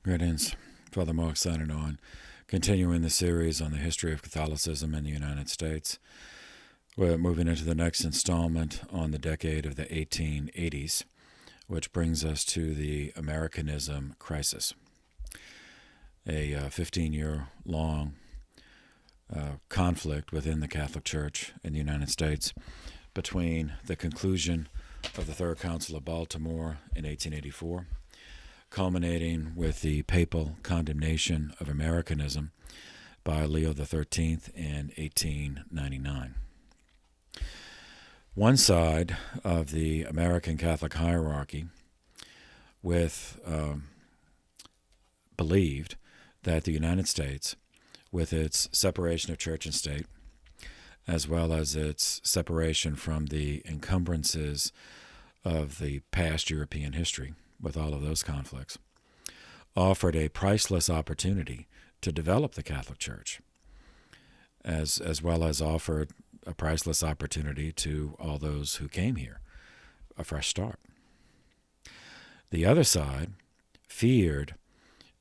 Greetings. Father Mark signing on, continuing the series on the history of Catholicism in the United States. We're moving into the next installment on the decade of the 1880s, which brings us to the Americanism Crisis, a 15-year-long conflict within the Catholic Church in the United States between the conclusion of the Third Council of Baltimore in 1884, culminating with the papal condemnation of Americanism by Leo XIII in 1899. One side of the American Catholic hierarchy believed that the United States, with its separation of church and state, as well as its separation from the encumbrances of the past European history, with all of those conflicts, offered a priceless opportunity to develop the Catholic Church, as well as offered a priceless opportunity to all those who came here, a fresh start. The other side feared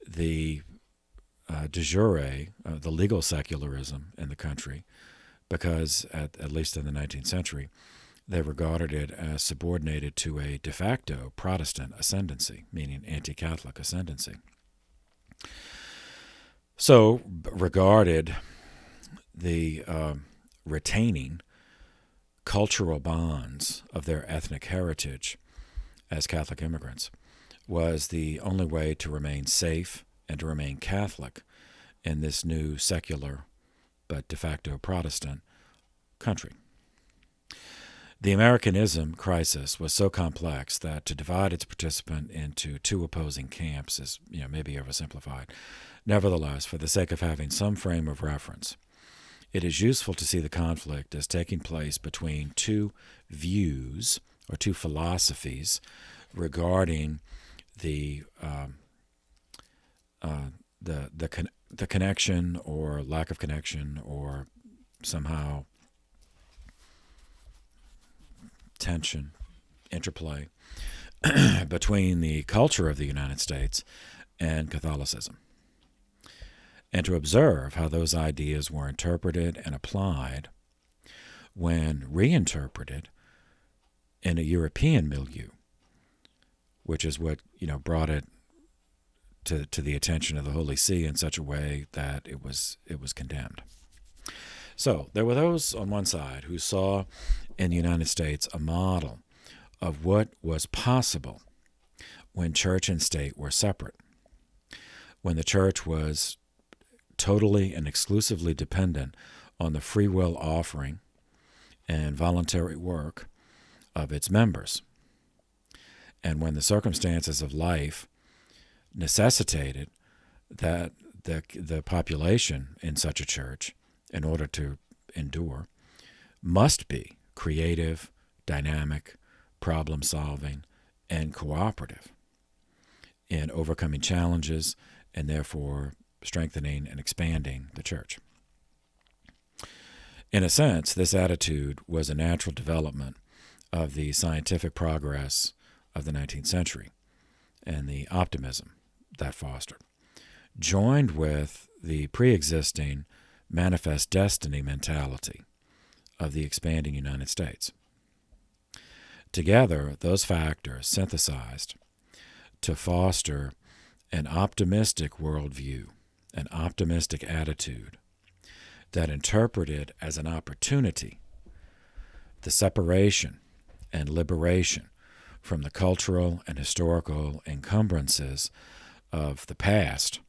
the de jure, the legal secularism in the country, because at least in the 19th century, they regarded it as subordinated to a de facto Protestant ascendancy, meaning anti-Catholic ascendancy. So regarded the retaining cultural bonds of their ethnic heritage as Catholic immigrants was the only way to remain safe and to remain Catholic in this new secular but de facto Protestant country. The Americanism crisis was so complex that to divide its participant into two opposing camps is, maybe oversimplified. Nevertheless, for the sake of having some frame of reference, it is useful to see the conflict as taking place between two views or two philosophies regarding the connection or lack of connection or somehow tension, interplay between the culture of the United States and Catholicism, and to observe how those ideas were interpreted and applied when reinterpreted in a European milieu, which is what brought it to the attention of the Holy See in such a way that it was condemned. So there were those on one side who saw in the United States a model of what was possible when church and state were separate, when the church was totally and exclusively dependent on the free will offering and voluntary work of its members, and when the circumstances of life necessitated that the population in such a church, in order to endure, must be creative, dynamic, problem-solving, and cooperative in overcoming challenges and therefore strengthening and expanding the church. In a sense, this attitude was a natural development of the scientific progress of the 19th century and the optimism that fostered, joined with the pre-existing manifest destiny mentality of the expanding United States. Together, those factors synthesized to foster an optimistic worldview, an optimistic attitude that interpreted as an opportunity the separation and liberation from the cultural and historical encumbrances of the past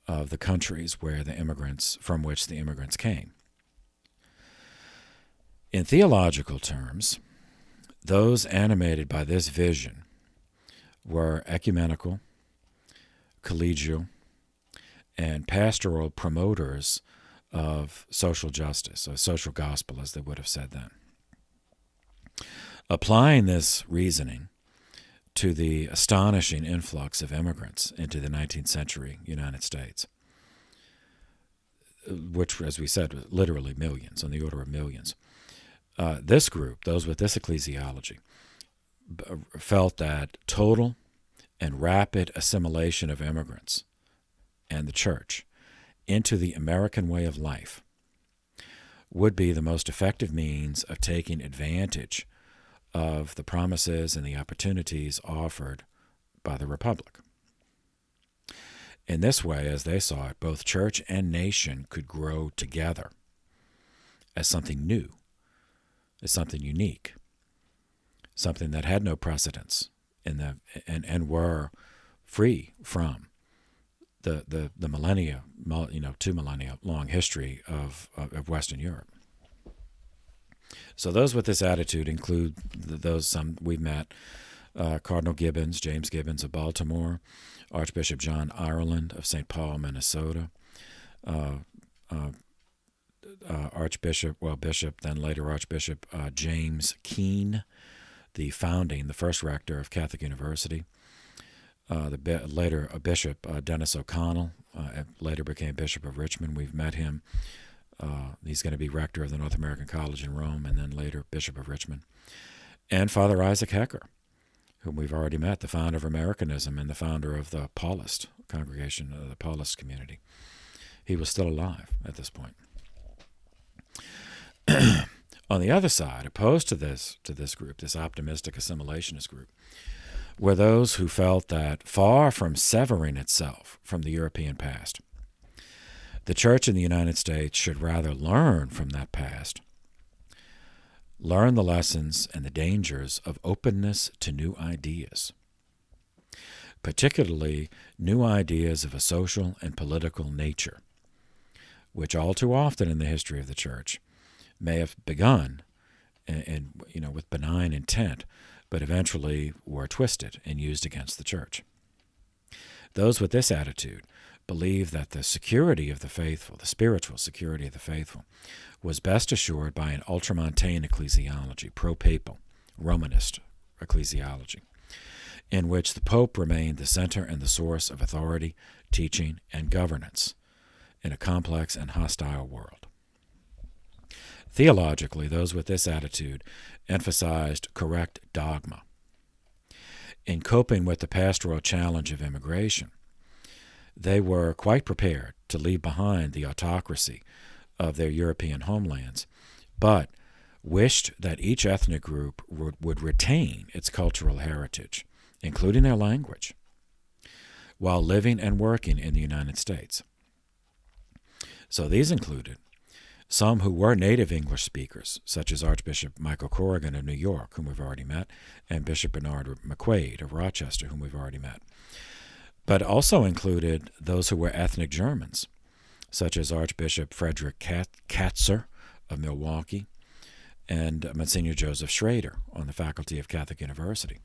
of the countries from which the immigrants came. In theological terms, those animated by this vision were ecumenical, collegial, and pastoral promoters of social justice, or social gospel, as they would have said then. Applying this reasoning to the astonishing influx of immigrants into the 19th century United States, which, as we said, was literally millions, on the order of millions. This group, those with this ecclesiology, felt that total and rapid assimilation of immigrants and the church into the American way of life would be the most effective means of taking advantage of the promises and the opportunities offered by the Republic. In this way, as they saw it, both church and nation could grow together as something new, as something unique, something that had no precedence and were free from the millennia, 2 millennia long history of Western Europe. So those with this attitude include those some we've met: Cardinal Gibbons, James Gibbons of Baltimore, Archbishop John Ireland of St. Paul, Minnesota, Bishop, then later Archbishop James Keene, the first rector of Catholic University. Later a Bishop Dennis O'Connell, later became Bishop of Richmond. We've met him. He's going to be rector of the North American College in Rome, and then later Bishop of Richmond. And Father Isaac Hecker, whom we've already met, the founder of Americanism and the founder of the Paulist congregation, the Paulist community. He was still alive at this point. On the other side, opposed to this group, this optimistic assimilationist group, were those who felt that far from severing itself from the European past, the Church in the United States should rather learn from that past, learn the lessons and the dangers of openness to new ideas, particularly new ideas of a social and political nature, which all too often in the history of the Church may have begun with benign intent, but eventually were twisted and used against the Church. Those with this attitude believe that the security of the faithful, the spiritual security of the faithful, was best assured by an ultramontane ecclesiology, pro-papal, Romanist ecclesiology, in which the Pope remained the center and the source of authority, teaching, and governance in a complex and hostile world. Theologically, those with this attitude emphasized correct dogma. In coping with the pastoral challenge of immigration, they were quite prepared to leave behind the autocracy of their European homelands, but wished that each ethnic group would retain its cultural heritage, including their language, while living and working in the United States. So these included some who were native English speakers, such as Archbishop Michael Corrigan of New York, whom we've already met, and Bishop Bernard McQuaid of Rochester, whom we've already met, but also included those who were ethnic Germans, such as Archbishop Frederick Katzer of Milwaukee and Monsignor Joseph Schrader on the faculty of Catholic University.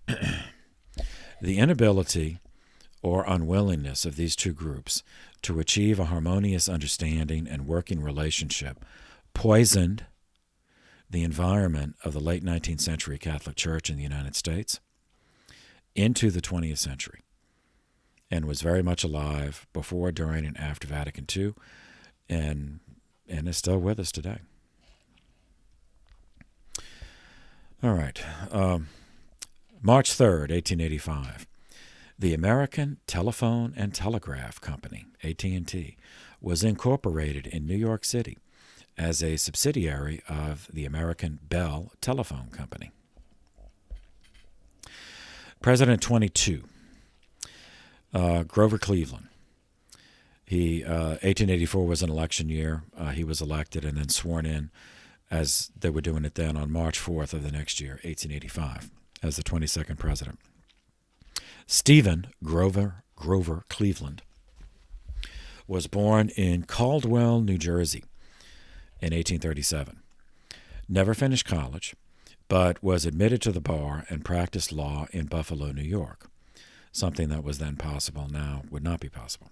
The inability or unwillingness of these two groups to achieve a harmonious understanding and working relationship poisoned the environment of the late 19th century Catholic Church in the United States into the 20th century, and was very much alive before, during, and after Vatican II, and is still with us today. All right. March 3rd, 1885. The American Telephone and Telegraph Company, AT&T, was incorporated in New York City as a subsidiary of the American Bell Telephone Company. President 22, Grover Cleveland. 1884 was an election year. He was elected and then sworn in, as they were doing it then, on March 4th of the next year, 1885, as the 22nd president. Stephen Grover Cleveland was born in Caldwell, New Jersey in 1837. Never finished college, but was admitted to the bar and practiced law in Buffalo, New York, something that was then possible, now would not be possible.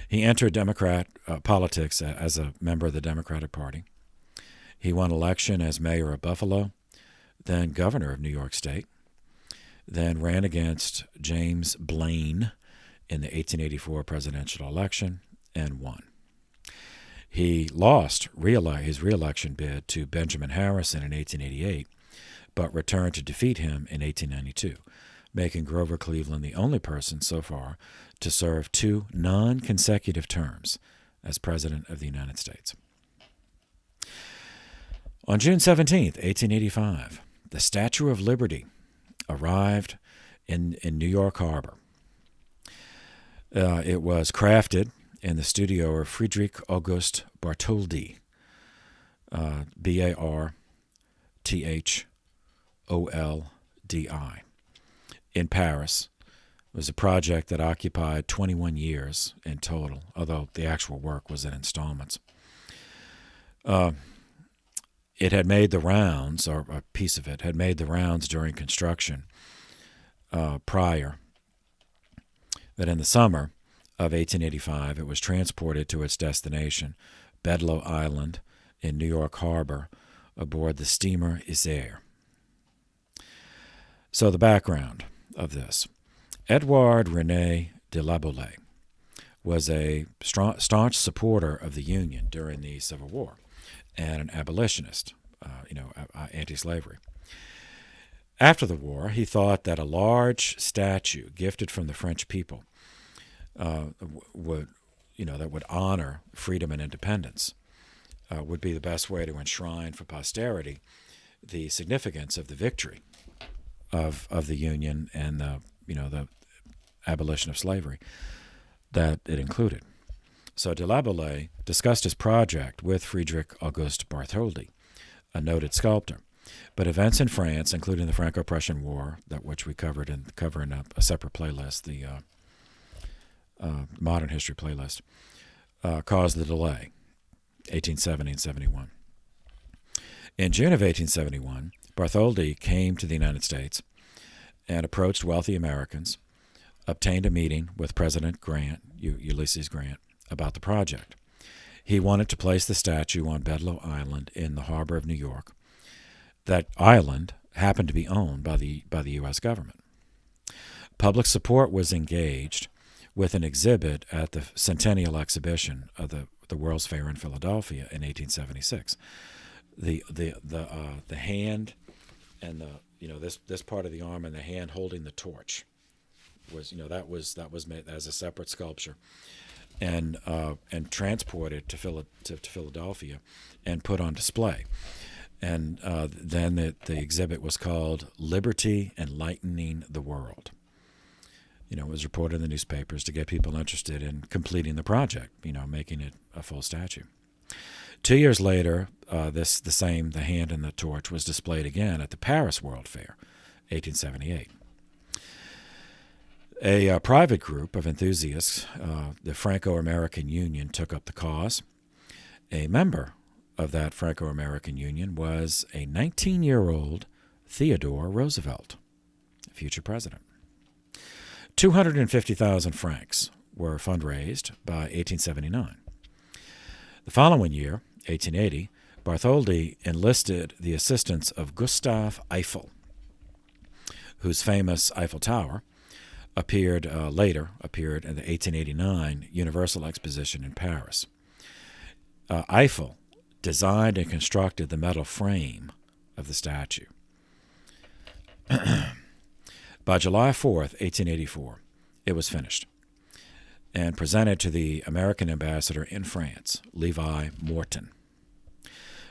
He entered Democrat politics as a member of the Democratic Party. He won election as mayor of Buffalo, then governor of New York State, then ran against James Blaine in the 1884 presidential election and won. He lost his re-election bid to Benjamin Harrison in 1888, but returned to defeat him in 1892, making Grover Cleveland the only person so far to serve 2 non-consecutive terms as President of the United States. On June 17, 1885, the Statue of Liberty arrived in New York Harbor. It was crafted in the studio of Friedrich August Bartholdi, Bartholdi, in Paris. It was a project that occupied 21 years in total, although the actual work was in installments. It had made the rounds, or a piece of it had made the rounds during construction prior. But in the summer of 1885, it was transported to its destination, Bedloe Island in New York Harbor, aboard the steamer Isère. So the background of this. Edouard René de la Boulaye was a staunch supporter of the Union during the Civil War and an abolitionist, anti-slavery. After the war, he thought that a large statue gifted from the French people that would honor freedom and independence would be the best way to enshrine for posterity the significance of the victory of the Union and the abolition of slavery that it included. So de la Boulaye discussed his project with Friedrich August Bartholdi, a noted sculptor. But events in France, including the Franco-Prussian War, which we cover in a separate playlist, the Modern History playlist, caused the delay, 1870 and 71. In June of 1871, Bartholdi came to the United States and approached wealthy Americans, obtained a meeting with President Grant, Ulysses Grant, about the project. He wanted to place the statue on Bedloe Island in the harbor of New York. That island happened to be owned by the U.S. government. Public support was engaged with an exhibit at the Centennial Exhibition of the World's Fair in Philadelphia in 1876. The hand and this part of the arm and the hand holding the torch was made as a separate sculpture and transported to Philadelphia and put on display. And then the exhibit was called Liberty Enlightening the World. It was reported in the newspapers to get people interested in completing the project, making it a full statue. 2 years later, the hand and the torch was displayed again at the Paris World Fair, 1878. A private group of enthusiasts, the Franco-American Union, took up the cause. A member of that Franco-American Union was a 19-year-old Theodore Roosevelt, future president. 250,000 francs were fundraised by 1879. The following year, 1880, Bartholdi enlisted the assistance of Gustav Eiffel, whose famous Eiffel Tower later appeared in the 1889 Universal Exposition in Paris. Eiffel designed and constructed the metal frame of the statue. By July 4th, 1884, it was finished and presented to the American ambassador in France, Levi Morton.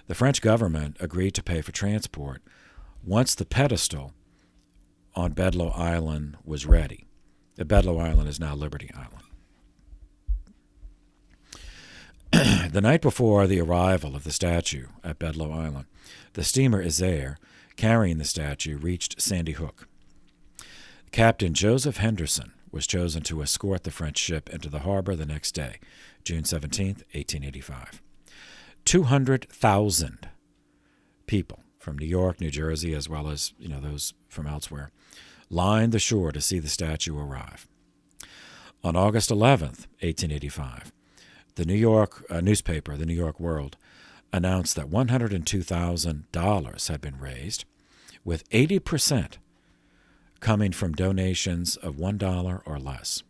The French government agreed to pay for transport once the pedestal on Bedloe Island was ready. The Bedloe Island is now Liberty Island. The night before the arrival of the statue at Bedloe Island, the steamer Isère carrying the statue reached Sandy Hook. Captain Joseph Henderson was chosen to escort the French ship into the harbor the next day, June 17, 1885. 200,000 people from New York, New Jersey, as well as those from elsewhere, lined the shore to see the statue arrive. On August 11, 1885, the New York newspaper, the New York World, announced that $102,000 had been raised, with 80% coming from donations of $1 or less.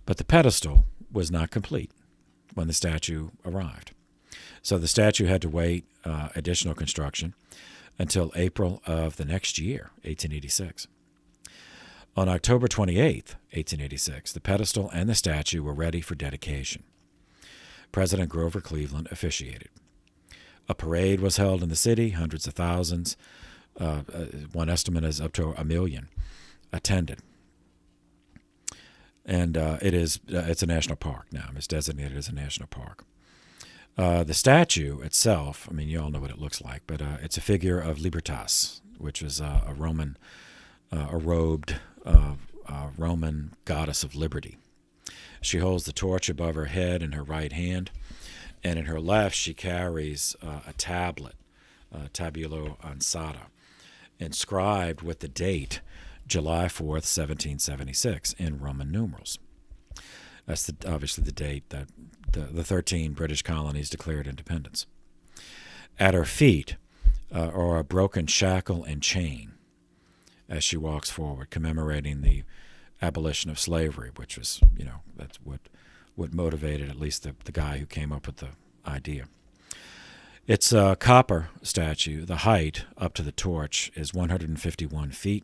But the pedestal was not complete when the statue arrived. So the statue had to wait additional construction. until April of the next year, 1886. On October 28, 1886, the pedestal and the statue were ready for dedication. President Grover Cleveland officiated. A parade was held in the city. Hundreds of thousands, one estimate is up to 1 million, attended. And it's a national park now. It's designated as a national park. The statue itself, I mean, you all know what it looks like, but it's a figure of Libertas, which is a Roman, a robed Roman goddess of liberty. She holds the torch above her head in her right hand, and in her left she carries a tablet, tabulo ansata, inscribed with the date July 4th, 1776, in Roman numerals. That's obviously the date that the 13 British colonies declared independence. At her feet are a broken shackle and chain as she walks forward, commemorating the abolition of slavery, which was, that's what motivated at least the guy who came up with the idea. It's a copper statue. The height up to the torch is 151 feet.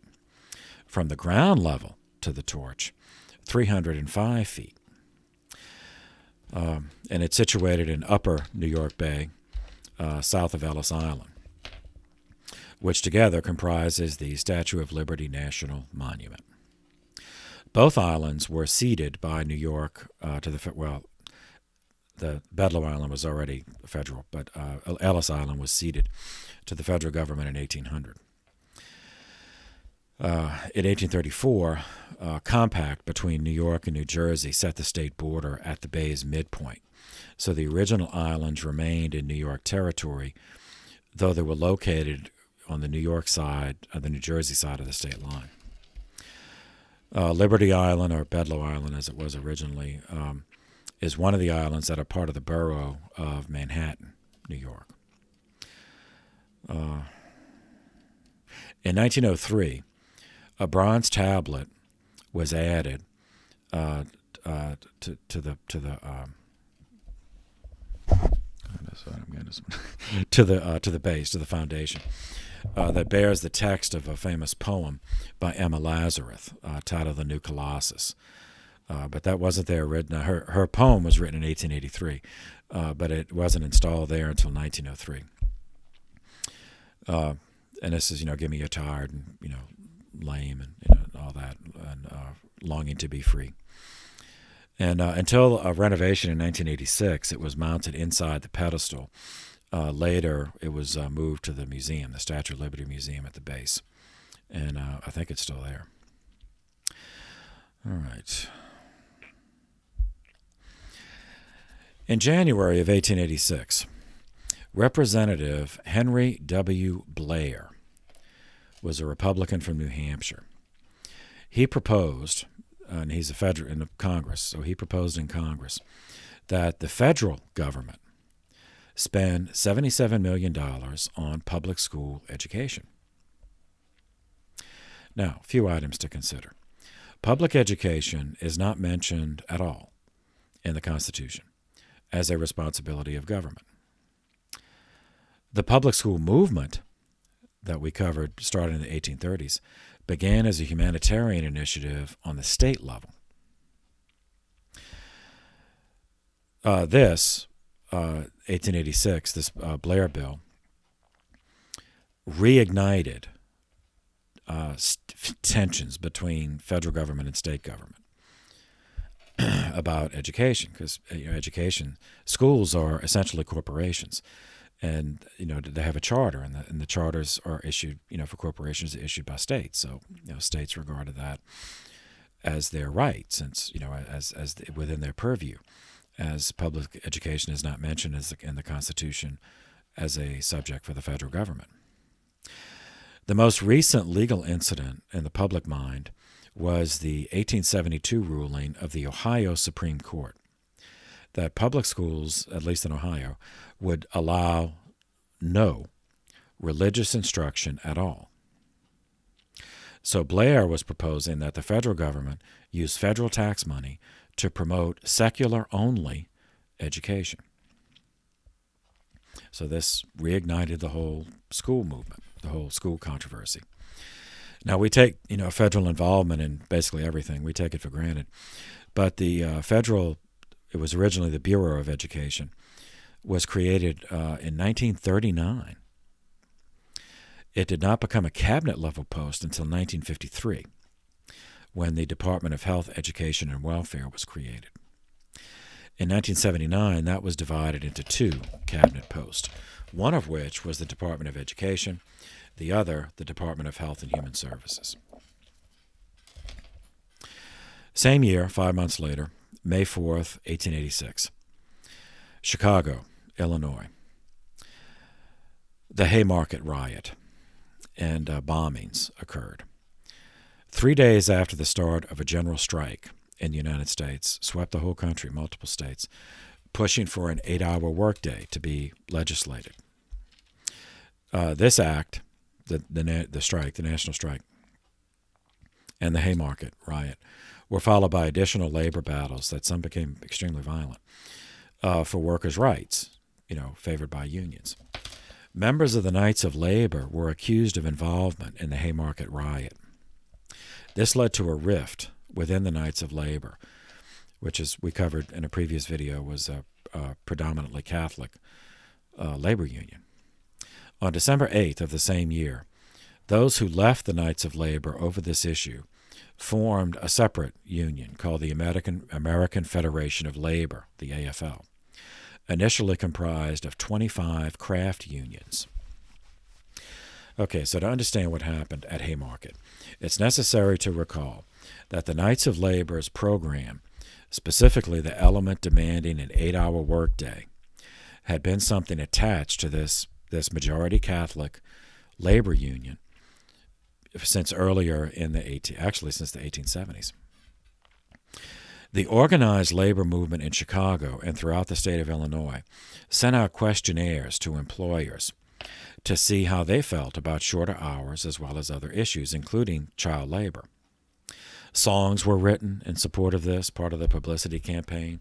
From the ground level to the torch, 305 feet. And it's situated in Upper New York Bay, south of Ellis Island, which together comprises the Statue of Liberty National Monument. Both islands were ceded by New York to the Bedloe Island was already federal, but Ellis Island was ceded to the federal government in 1800. In 1834, a compact between New York and New Jersey set the state border at the bay's midpoint. So the original islands remained in New York territory, though they were located on the New York side, the New Jersey side of the state line. Liberty Island, or Bedloe Island as it was originally, is one of the islands that are part of the borough of Manhattan, New York. In 1903, a bronze tablet was added to the base, to the foundation, that bears the text of a famous poem by Emma Lazarus titled "The New Colossus." But that wasn't there written. Her poem was written in 1883, but it wasn't installed there until 1903. And this is, give me you're tired and, lame and all that, and longing to be free. And until a renovation in 1986, it was mounted inside the pedestal. Later, it was moved to the museum, the Statue of Liberty Museum at the base. And I think it's still there. All right. In January of 1886, Representative Henry W. Blair was a Republican from New Hampshire. He proposed, and he's a federal in Congress, so he proposed in Congress that the federal government spend $77 million on public school education. Now, a few items to consider. Public education is not mentioned at all in the Constitution as a responsibility of government. The public school movement that we covered starting in the 1830s began as a humanitarian initiative on the state level. This 1886, this Blair bill, reignited tensions between federal government and state government about education, because education, schools are essentially corporations, and they have a charter, and the charters are issued, for corporations, issued by states. So states regarded that as their right, since as within their purview, as public education is not mentioned in the Constitution as a subject for the federal government. The most recent legal incident in the public mind was the 1872 ruling of the Ohio Supreme Court that public schools, at least in Ohio, would allow no religious instruction at all. So Blair was proposing that the federal government use federal tax money to promote secular-only education. So this reignited the whole school movement the whole school controversy. Now, we take, federal involvement in basically everything. We take it for granted. But the it was originally the Bureau of Education, was created in 1939. It did not become a cabinet-level post until 1953, when the Department of Health, Education, and Welfare was created. In 1979, that was divided into two cabinet posts, one of which was the Department of Education, the other the Department of Health and Human Services. Same year, 5 months later, May 4th, 1886, Chicago, Illinois. The Haymarket Riot and bombings occurred. 3 days after the start of a general strike in the United States, swept the whole country, multiple states, pushing for an 8-hour workday to be legislated. This act, the strike, the national strike, and the Haymarket Riot were followed by additional labor battles that some became extremely violent for workers' rights, favored by unions. Members of the Knights of Labor were accused of involvement in the Haymarket Riot. This led to a rift within the Knights of Labor, which, as we covered in a previous video, was a predominantly Catholic labor union. On December 8th of the same year, those who left the Knights of Labor over this issue formed a separate union called the American Federation of Labor, the AFL, initially comprised of 25 craft unions. Okay, so to understand what happened at Haymarket, it's necessary to recall that the Knights of Labor's program, specifically the element demanding an 8-hour workday, had been something attached to this majority Catholic labor union since earlier in since the 1870s. The organized labor movement in Chicago and throughout the state of Illinois sent out questionnaires to employers to see how they felt about shorter hours as well as other issues, including child labor. Songs were written in support of this, part of the publicity campaign.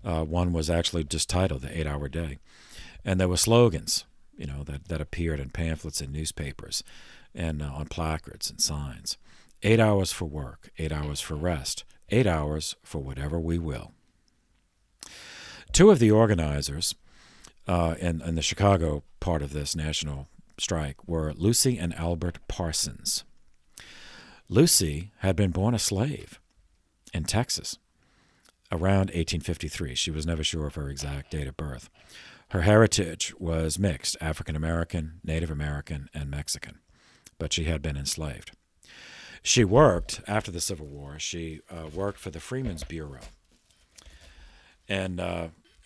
One was actually just titled The 8-Hour Day. And there were slogans, that appeared in pamphlets and newspapers and on placards and signs. 8 hours for work, 8 hours for rest, 8 hours for whatever we will. Two of the organizers in the Chicago part of this national strike were Lucy and Albert Parsons. Lucy had been born a slave in Texas around 1853. She was never sure of her exact date of birth. Her heritage was mixed, African American, Native American, and Mexican, but she had been enslaved. She worked, after the Civil War, she worked for the Freedmen's Bureau. And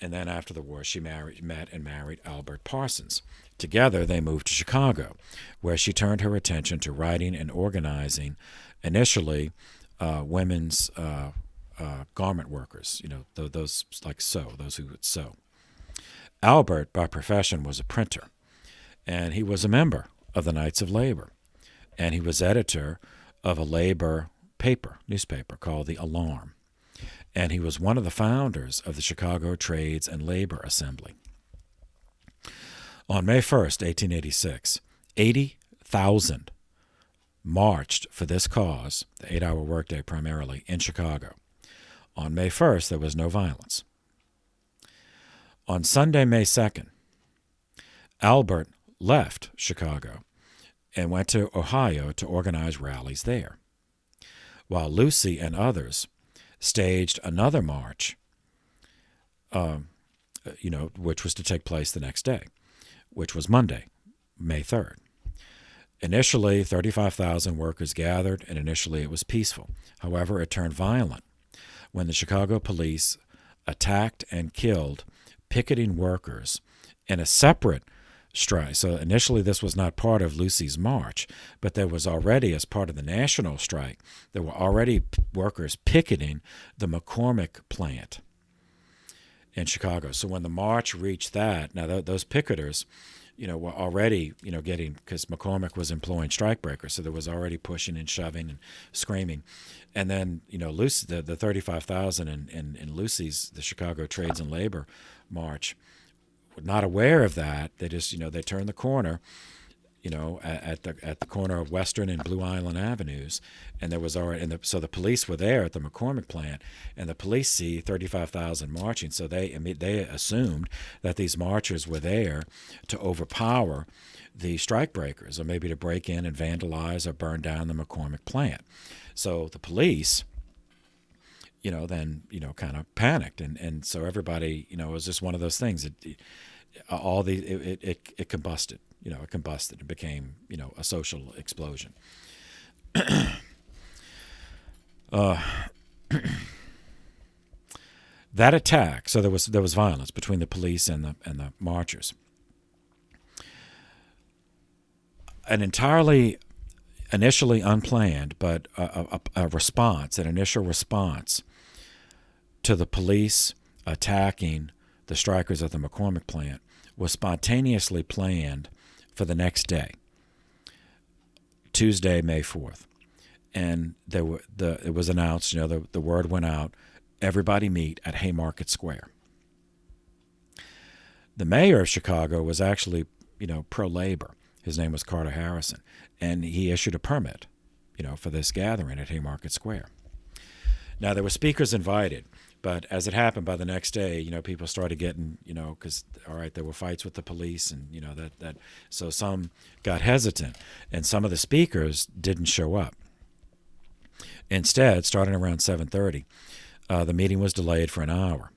then after the war, she met and married Albert Parsons. Together, they moved to Chicago, where she turned her attention to writing and organizing, initially women's garment workers, those like sew, those who would sew. Albert, by profession, was a printer, and he was a member of the Knights of Labor, and he was editor of a labor newspaper called The Alarm, and he was one of the founders of the Chicago Trades and Labor Assembly. On May 1st, 1886, 80,000 marched for this cause, the 8-hour workday primarily, in Chicago. On May 1st, there was no violence. On Sunday, May 2nd, Albert left Chicago and went to Ohio to organize rallies there, while Lucy and others staged another march, which was to take place the next day, which was Monday, May 3rd. Initially, 35,000 workers gathered, and initially it was peaceful. However, it turned violent when the Chicago police attacked and killed picketing workers in a separate strike. So initially this was not part of Lucy's march, but there was already, as part of the national strike, there were already workers picketing the McCormick plant in Chicago. So when the march reached that, now those picketers, were already, getting, because McCormick was employing strikebreakers, so there was already pushing and shoving and screaming. And then, Lucy, the 35,000 in Lucy's, the Chicago Trades and Labor March, were not aware of that. They just, they turned the corner, at the corner of Western and Blue Island Avenues, and there was already, so the police were there at the McCormick plant, and the police see 35,000 marching, so they assumed that these marchers were there to overpower the strikebreakers, or maybe to break in and vandalize or burn down the McCormick plant. So the police, then kind of panicked, and so everybody, it was just one of those things. It combusted. It combusted. It became, a social explosion. That attack. So there was violence between the police and the marchers. An entirely, initially unplanned, but a response, an initial response to the police attacking the strikers at the McCormick plant was spontaneously planned for the next day, Tuesday, May 4th. And it was announced, the word went out, everybody meet at Haymarket Square. The mayor of Chicago was actually, pro-labor. His name was Carter Harrison, and he issued a permit, for this gathering at Haymarket Square. Now, there were speakers invited, but as it happened, by the next day, people started getting, because, all right, there were fights with the police, and, so some got hesitant, and some of the speakers didn't show up. Instead, starting around 7:30, the meeting was delayed for an hour.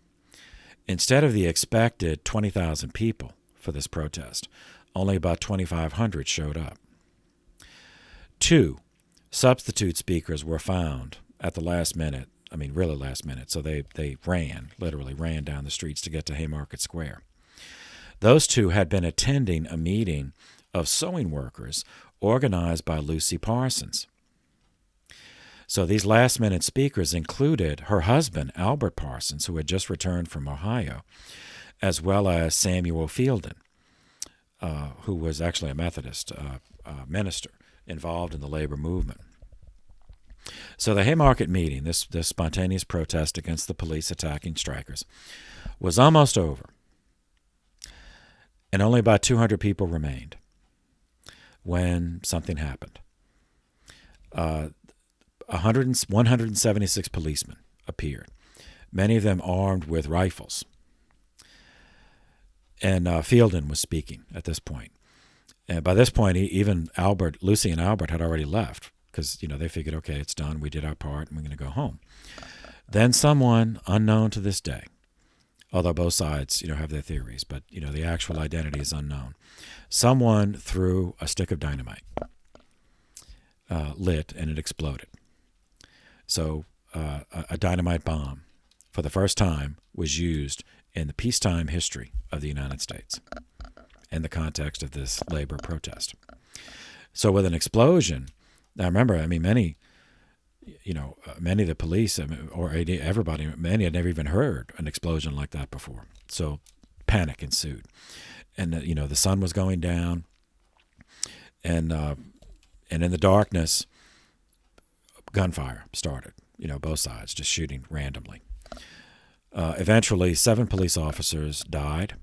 Instead of the expected 20,000 people for this protest, only about 2,500 showed up. 2 substitute speakers were found at the last minute. I mean, really last minute. So they literally ran down the streets to get to Haymarket Square. Those 2 had been attending a meeting of sewing workers organized by Lucy Parsons. So these last-minute speakers included her husband, Albert Parsons, who had just returned from Ohio, as well as Samuel Fielden, who was actually a Methodist minister involved in the labor movement. So the Haymarket meeting, this spontaneous protest against the police attacking strikers, was almost over, and only about 200 people remained when something happened. 176 policemen appeared, many of them armed with rifles. And Fielden was speaking at this point. And by this point, even Lucy and Albert had already left because, they figured, okay, it's done. We did our part, and we're going to go home. Then someone unknown to this day, although both sides, have their theories, but, the actual identity is unknown. Someone threw a stick of dynamite, lit, and it exploded. So a dynamite bomb, for the first time, was used in the peacetime history of the United States in the context of this labor protest. So with an explosion, now remember, many of the police, or everybody, many had never even heard an explosion like that before. So panic ensued. And, the sun was going down, and in the darkness, gunfire started, both sides just shooting randomly. Eventually, 7 police officers died,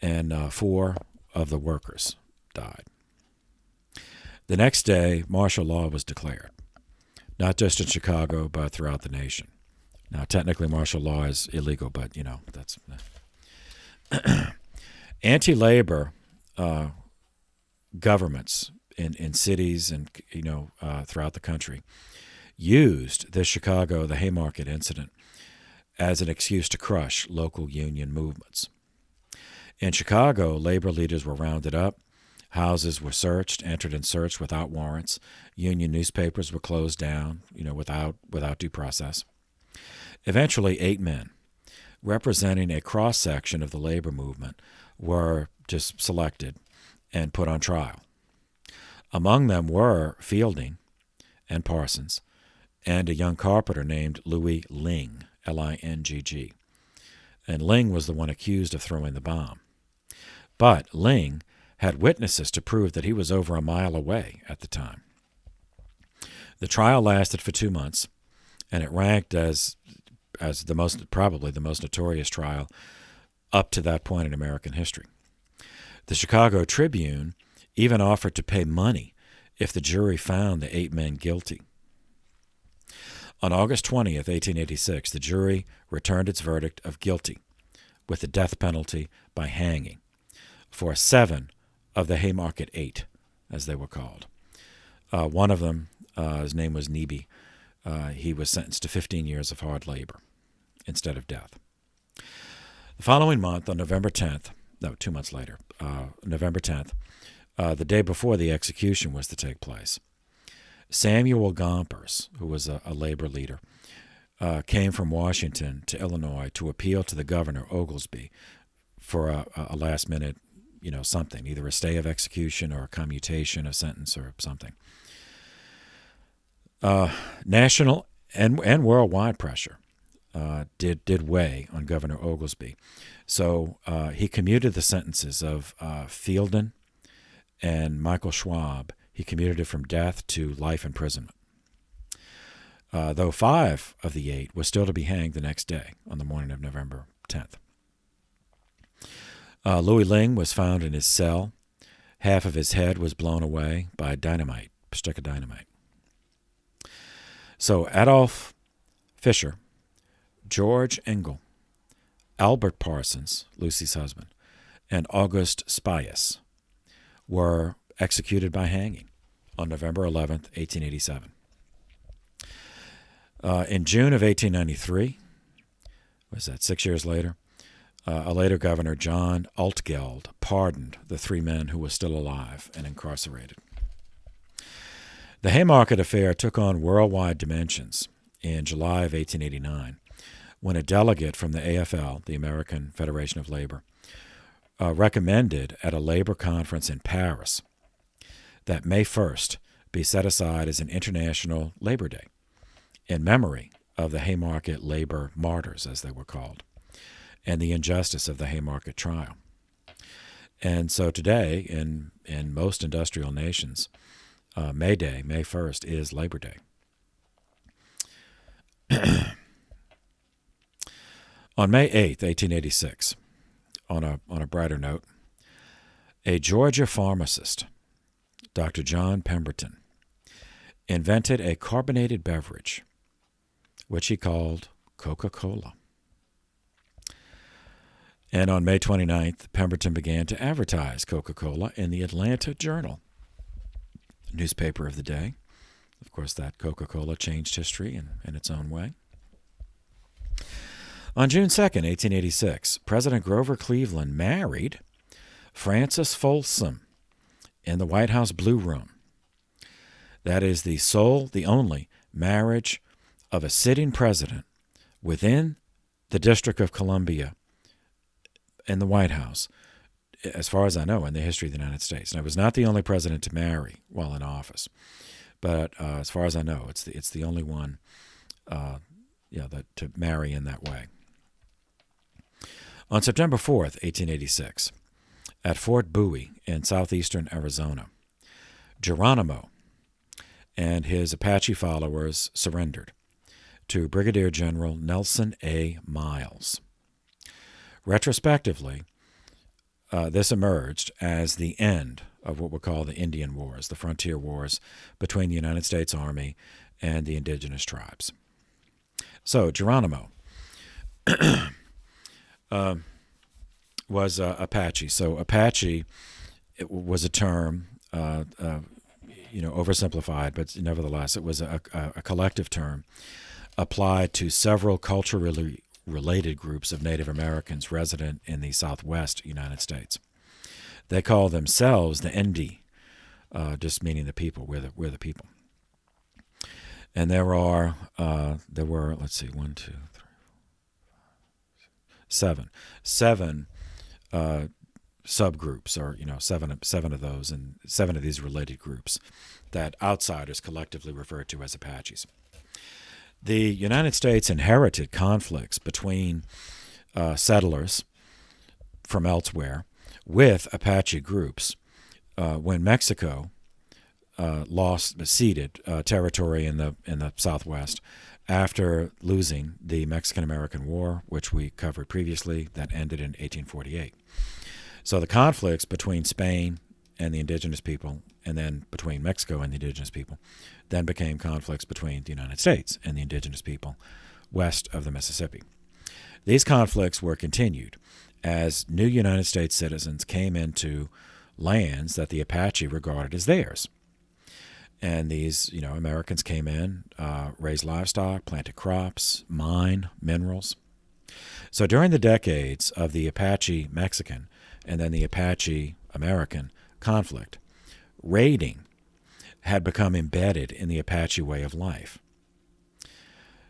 and 4 of the workers died. The next day, martial law was declared, not just in Chicago, but throughout the nation. Now, technically, martial law is illegal, but, that's... Anti-labor governments in cities and, throughout the country used the Haymarket incident as an excuse to crush local union movements. In Chicago, labor leaders were rounded up, houses were searched, entered and searched without warrants, union newspapers were closed down, without due process. Eventually, 8 men, representing a cross-section of the labor movement, were just selected and put on trial. Among them were Fielding and Parsons, and a young carpenter named Louis Ling, L-I-N-G-G. And Ling was the one accused of throwing the bomb. But Ling had witnesses to prove that he was over a mile away at the time. The trial lasted for 2 months, and it ranked as probably the most notorious trial up to that point in American history. The Chicago Tribune even offered to pay money if the jury found the 8 men guilty. On August 20th, 1886, the jury returned its verdict of guilty with the death penalty by hanging for 7 of the Haymarket 8, as they were called. One of them, his name was Neby, he was sentenced to 15 years of hard labor instead of death. The following month, on November 10th, no, 2 months later, November 10th, the day before the execution was to take place, Samuel Gompers, who was a labor leader, came from Washington to Illinois to appeal to the governor, Oglesby, for a last-minute, something, either a stay of execution or a commutation of sentence or something. National and worldwide pressure did weigh on Governor Oglesby. So he commuted the sentences of Fielden and Michael Schwab. He commuted it from death to life imprisonment. Though 5 of the 8 were still to be hanged the next day, on the morning of November 10th. Louis Ling was found in his cell. Half of his head was blown away by dynamite, a stick of dynamite. So Adolf Fischer, George Engel, Albert Parsons, Lucy's husband, and August Spiess were executed by hanging on November 11th, 1887. In June of 1893, was that 6 years later, a later governor, John Altgeld, pardoned the 3 men who were still alive and incarcerated. The Haymarket Affair took on worldwide dimensions in July of 1889, when a delegate from the AFL, the American Federation of Labor, recommended at a labor conference in Paris that May 1st be set aside as an International Labor Day in memory of the Haymarket labor martyrs, as they were called, and the injustice of the Haymarket trial. And so today, in most industrial nations, May Day, May 1st, is Labor Day. On May 8th, 1886, on a brighter note, a Georgia pharmacist, Dr. John Pemberton, invented a carbonated beverage, which he called Coca-Cola. And on May 29th, Pemberton began to advertise Coca-Cola in the Atlanta Journal, newspaper of the day. Of course, that Coca-Cola changed history in its own way. On June 2nd, 1886, President Grover Cleveland married Frances Folsom in the White House Blue Room. That is the only marriage of a sitting president within the District of Columbia in the White House, as far as I know, in the history of the United States. And it was not the only president to marry while in office, but as far as I know, it's the only one that to marry in that way. On September 4th, 1886, at Fort Bowie in southeastern Arizona, Geronimo and his Apache followers surrendered to Brigadier General Nelson A. Miles. Retrospectively, this emerged as the end of what were called the Indian Wars, the frontier wars between the United States Army and the indigenous tribes. So Geronimo was Apache. So Apache was a term, oversimplified, but nevertheless it was a collective term applied to several culturally related groups of Native Americans resident in the Southwest United States. They call themselves the Ndi, just meaning the people. We're the people. And there were let's see, 1, 2, 3, 4, 5, 6, 7 subgroups, or seven of those, and 7 of these related groups that outsiders collectively refer to as Apaches. The United States inherited conflicts between settlers from elsewhere with Apache groups when Mexico ceded territory in the Southwest after losing the Mexican-American War, which we covered previously, that ended in 1848. So the conflicts between Spain and the indigenous people, and then between Mexico and the indigenous people, then became conflicts between the United States and the indigenous people west of the Mississippi. These conflicts were continued as new United States citizens came into lands that the Apache regarded as theirs. And these, Americans came in, raised livestock, planted crops, mined minerals. So during the decades of the Apache-Mexican and then the Apache-American conflict, raiding had become embedded in the Apache way of life,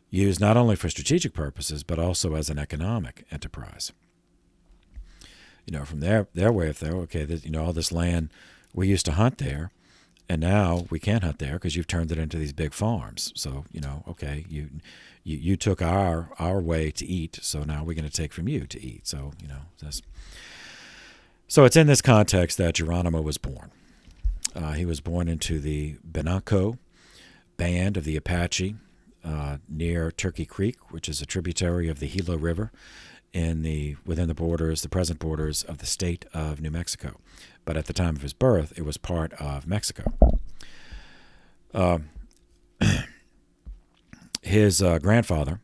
used not only for strategic purposes but also as an economic enterprise. From their way of thinking, all this land, we used to hunt there, and now we can't hunt there because you've turned it into these big farms. So, you took our way to eat, so now we're going to take from you to eat. So, So it's in this context that Geronimo was born. He was born into the Binaco band of the Apache near Turkey Creek, which is a tributary of the Gila River within the present borders of the state of New Mexico. But at the time of his birth, it was part of Mexico. His grandfather,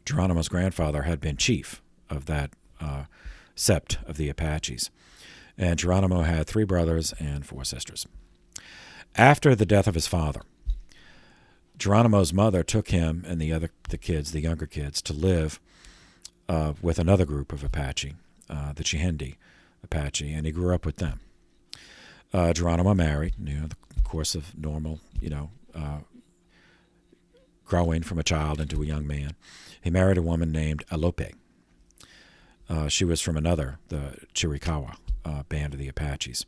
Geronimo's grandfather, had been chief of that sept of the Apaches. And Geronimo had 3 brothers and 4 sisters. After the death of his father, Geronimo's mother took him and the younger kids, to live with another group of Apache, the Chihindi Apache, and he grew up with them. Geronimo married, the course of normal, growing from a child into a young man. He married a woman named Alope. She was from the Chiricahua band of the Apaches.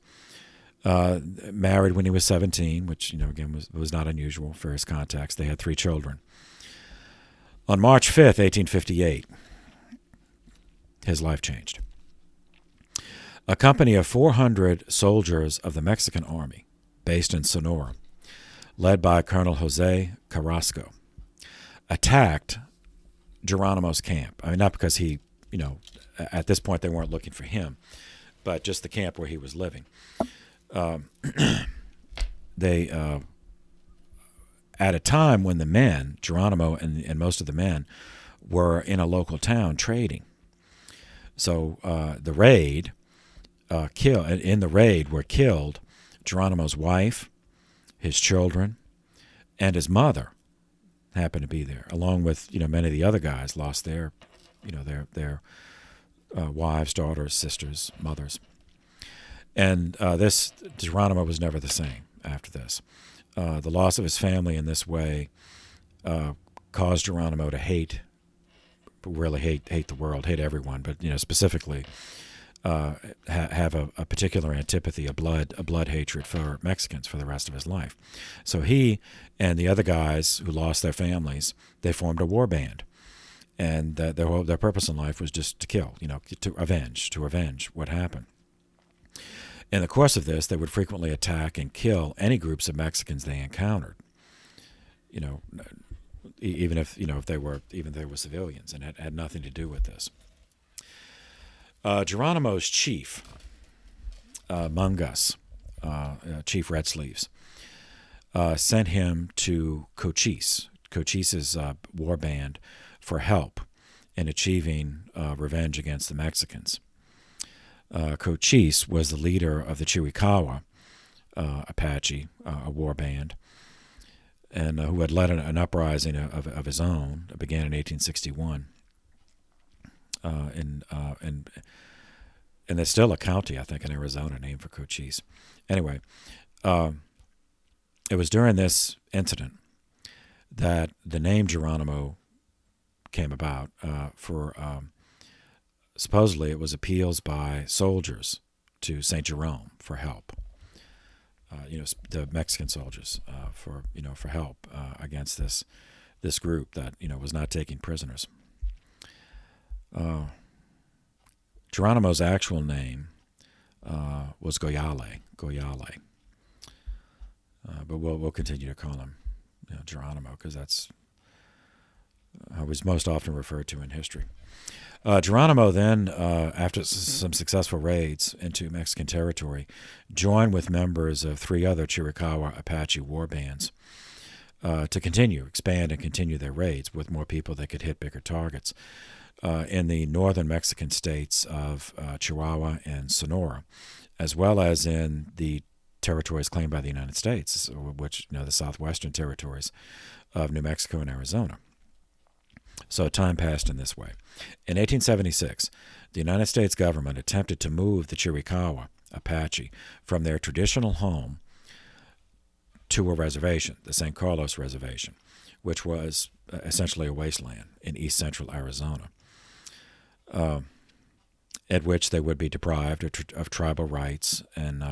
Married when he was 17, which, again, was not unusual for his context. They had 3 children. On March 5th, 1858, his life changed. A company of 400 soldiers of the Mexican Army, based in Sonora, led by Colonel Jose Carrasco, attacked Geronimo's camp. I mean, not because he, at this point they weren't looking for him, but just the camp where he was living. They, at a time when the men, Geronimo and most of the men, were in a local town trading. So the raid were killed Geronimo's wife, his children, and his mother happened to be there, along with many of the other guys lost their wives, daughters, sisters, mothers. And this Geronimo was never the same after this. The loss of his family in this way caused Geronimo to hate the world, hate everyone, but specifically have a particular antipathy, a blood hatred for Mexicans for the rest of his life. So he and the other guys who lost their families, they formed a war band, and their purpose in life was just to kill, to avenge what happened. In the course of this, they would frequently attack and kill any groups of Mexicans they encountered. Even if they were civilians and had nothing to do with this. Geronimo's chief, Mungus, Chief Red Sleeves, sent him to Cochise. Cochise's war band for help in achieving revenge against the Mexicans. Cochise was the leader of the Chiricahua Apache, a war band, and who had led an uprising of his own that began in 1861. And there's still a county, I think, in Arizona named for Cochise. Anyway, it was during this incident that the name Geronimo came about. Supposedly it was appeals by soldiers to St. Jerome for help. The Mexican soldiers for help against this group that was not taking prisoners. Geronimo's actual name was Goyale, but we'll continue to call him Geronimo because that's was most often referred to in history. Geronimo then, after some successful raids into Mexican territory, joined with members of 3 other Chiricahua Apache war bands to expand and continue their raids with more people that could hit bigger targets in the northern Mexican states of Chihuahua and Sonora, as well as in the territories claimed by the United States, which, the southwestern territories of New Mexico and Arizona. So time passed in this way. In 1876, the United States government attempted to move the Chiricahua Apache from their traditional home to a reservation, the San Carlos Reservation, which was essentially a wasteland in east central Arizona, at which they would be deprived of tribal rights, and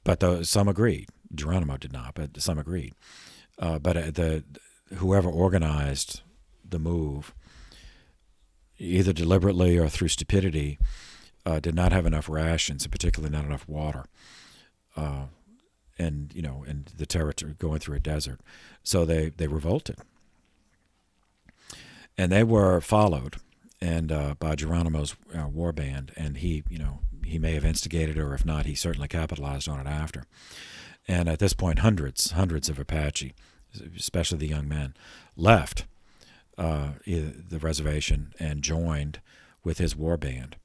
but some agreed. Geronimo did not, but some agreed. But whoever organized the move, either deliberately or through stupidity, did not have enough rations, and particularly not enough water, and in the territory, going through a desert. So they revolted, and they were followed by Geronimo's war band, and he may have instigated, or if not, he certainly capitalized on it after. And at this point, hundreds of Apache, especially the young men, left the reservation and joined with his war band,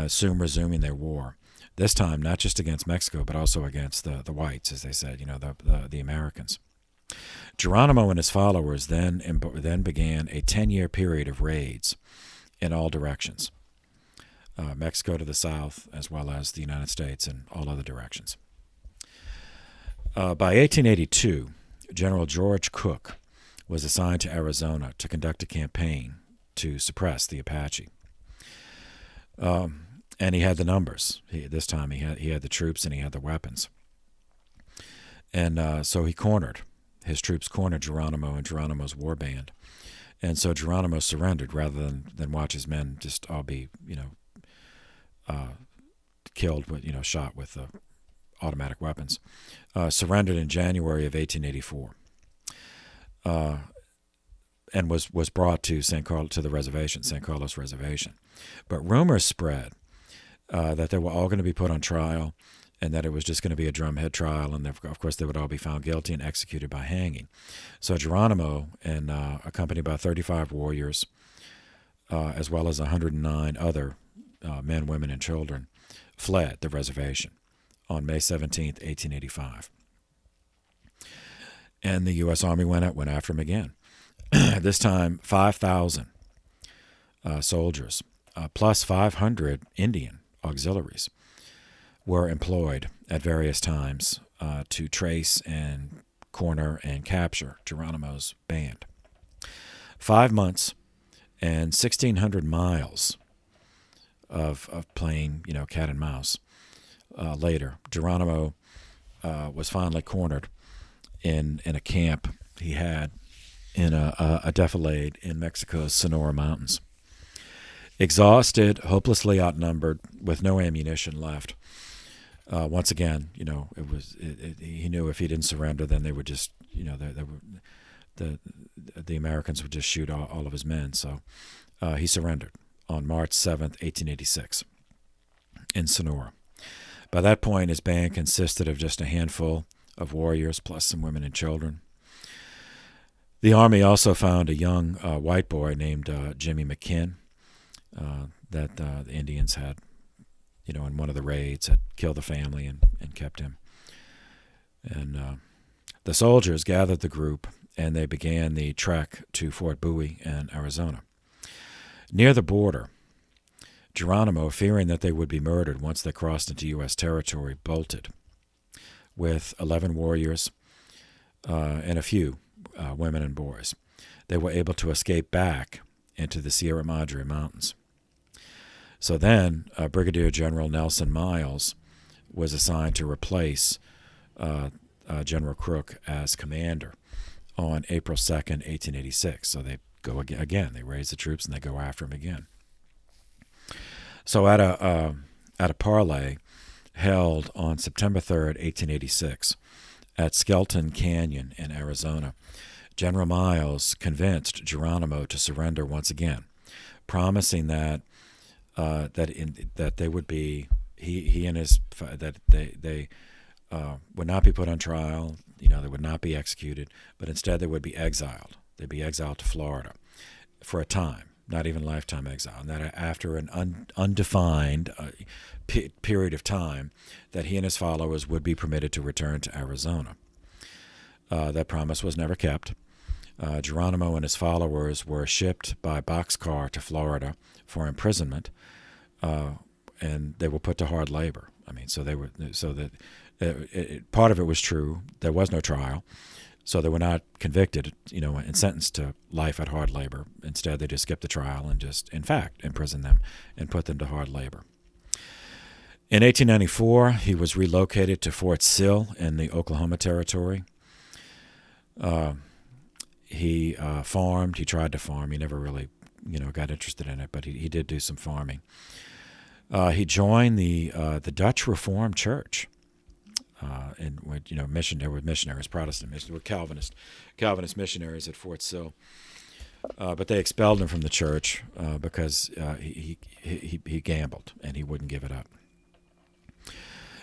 soon resuming their war. This time, not just against Mexico, but also against the whites, as they said, the Americans. Geronimo and his followers then began a 10-year period of raids in all directions, Mexico to the south, as well as the United States in all other directions. By 1882, General George Cooke was assigned to Arizona to conduct a campaign to suppress the Apache. And he had the numbers. This time he had the troops and he had the weapons. And so his troops cornered Geronimo and Geronimo's war band. And so Geronimo surrendered rather than watch his men just all be, killed with, shot with automatic weapons. Surrendered in January of 1884. And was brought to the reservation, San Carlos Reservation. But rumors spread that they were all going to be put on trial, and that it was just going to be a drumhead trial, and of course they would all be found guilty and executed by hanging. So Geronimo, and accompanied by 35 warriors, as well as 109 other men, women, and children, fled the reservation on May 17th, 1885. And the U.S. Army went after him again. This time, 5,000 soldiers, plus 500 Indian auxiliaries, were employed at various times to trace and corner and capture Geronimo's band. 5 months and 1,600 miles of playing, cat and mouse. Later, Geronimo was finally cornered in a camp he had in a defilade in Mexico's Sonora Mountains. Exhausted, hopelessly outnumbered, with no ammunition left. Once again, he knew if he didn't surrender, then they would just, the Americans would just shoot all of his men. So he surrendered on March 7th, 1886, in Sonora. By that point, his band consisted of just a handful of warriors, plus some women and children. The Army also found a young white boy named Jimmy McKinn that the Indians had, in one of the raids, had killed the family and kept him. And the soldiers gathered the group, and they began the trek to Fort Bowie in Arizona. Near the border, Geronimo, fearing that they would be murdered once they crossed into U.S. territory, bolted with 11 warriors and a few women and boys. They were able to escape back into the Sierra Madre Mountains. So then Brigadier General Nelson Miles was assigned to replace General Crook as commander on April 2nd, 1886. So they go again. They raise the troops and they go after him again. So at a parley held on September 3rd, 1886, at Skelton Canyon in Arizona, General Miles convinced Geronimo to surrender once again, promising that that they would be he and his that they would not be put on trial. They would not be executed, but instead they would be exiled. They'd be exiled to Florida for a time, not even lifetime exile, and that after an undefined period of time, that he and his followers would be permitted to return to Arizona. That promise was never kept. Geronimo and his followers were shipped by boxcar to Florida for imprisonment, and they were put to hard labor. Part of it was true. There was no trial, so they were not convicted, and sentenced to life at hard labor. Instead, they just skipped the trial and just, in fact, imprisoned them and put them to hard labor. In 1894, he was relocated to Fort Sill in the Oklahoma Territory. He farmed. He tried to farm. He never really, got interested in it, but he did do some farming. He joined the Dutch Reformed Church, and there were missionaries, Protestant missionaries, there were Calvinist missionaries at Fort Sill, but they expelled him from the church because he gambled and he wouldn't give it up.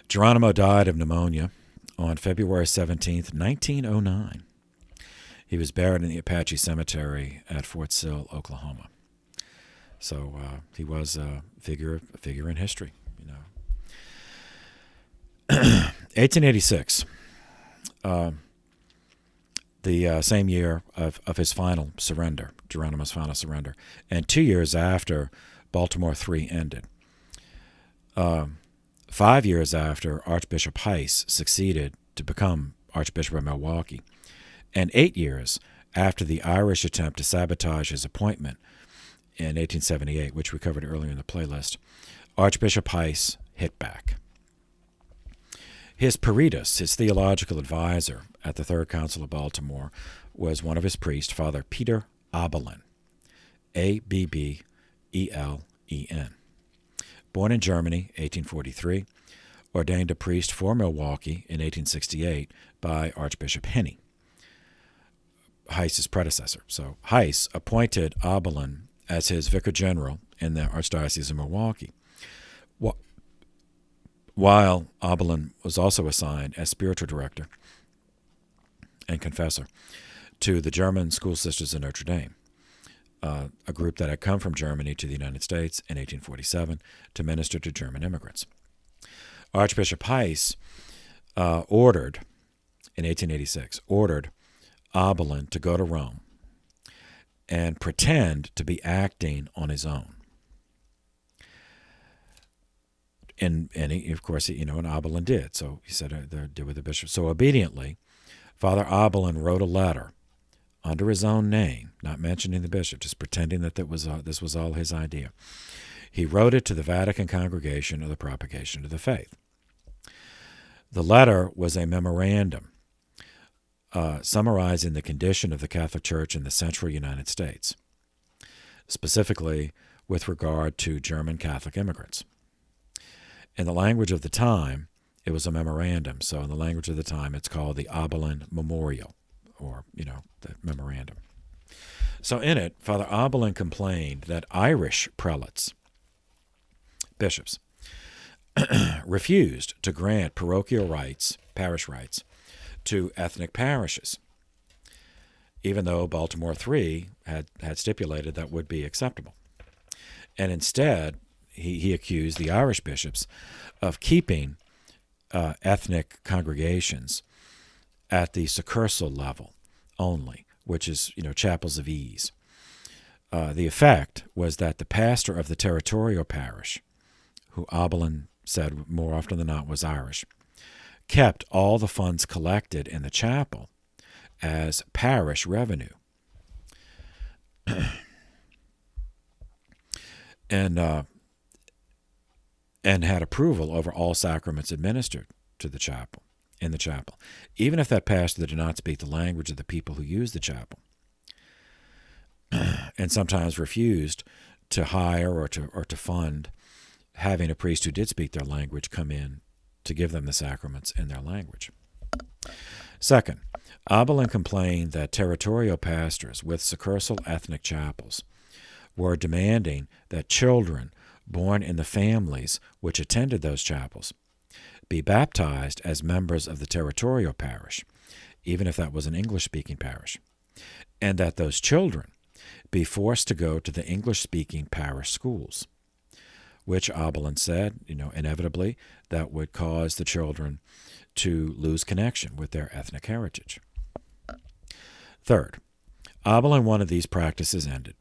Geronimo died of pneumonia on February 17th, 1909. He was buried in the Apache Cemetery at Fort Sill, Oklahoma. So he was a figure in history, 1886, the same year of his final surrender, Geronimo's final surrender, and 2 years after Baltimore III ended. 5 years after Archbishop Heiss succeeded to become Archbishop of Milwaukee, and 8 years after the Irish attempt to sabotage his appointment in 1878, which we covered earlier in the playlist, Archbishop Heiss hit back. His peritus, his theological advisor at the Third Council of Baltimore, was one of his priests, Father Peter Abelin, Abbelen. Born in Germany, 1843, ordained a priest for Milwaukee in 1868 by Archbishop Henny, Heiss's predecessor. So Heiss appointed Abelin as his vicar general in the Archdiocese of Milwaukee, while Abelin was also assigned as spiritual director and confessor to the German School Sisters of Notre Dame, a group that had come from Germany to the United States in 1847 to minister to German immigrants. Archbishop Heiss ordered, in 1886, Abelin to go to Rome and pretend to be acting on his own. And he, of course, and Abelin did. So he said, "Deal with the bishop." So obediently, Father Abelin wrote a letter under his own name, not mentioning the bishop, just pretending that this was all his idea. He wrote it to the Vatican Congregation of the Propagation of the Faith. The letter was a memorandum summarizing the condition of the Catholic Church in the central United States, specifically with regard to German Catholic immigrants. In the language of the time, it was a memorandum. So in the language of the time, it's called the Abelin Memorial, or, the memorandum. So in it, Father Abelin complained that Irish prelates, bishops, refused to grant parochial rights, parish rights, to ethnic parishes, even though Baltimore III had stipulated that would be acceptable. And instead, he accused the Irish bishops of keeping ethnic congregations at the succursal level only, which is, chapels of ease. The effect was that the pastor of the territorial parish, who Abelin said more often than not was Irish, kept all the funds collected in the chapel as parish revenue. And had approval over all sacraments administered to the chapel, in the chapel, even if that pastor did not speak the language of the people who used the chapel, and sometimes refused to hire or to fund having a priest who did speak their language come in to give them the sacraments in their language. Second, Abelin complained that territorial pastors with succursal ethnic chapels were demanding that children born in the families which attended those chapels be baptized as members of the territorial parish, even if that was an English-speaking parish, and that those children be forced to go to the English-speaking parish schools, which Abelin said, inevitably, that would cause the children to lose connection with their ethnic heritage. Third, Abelin wanted these practices ended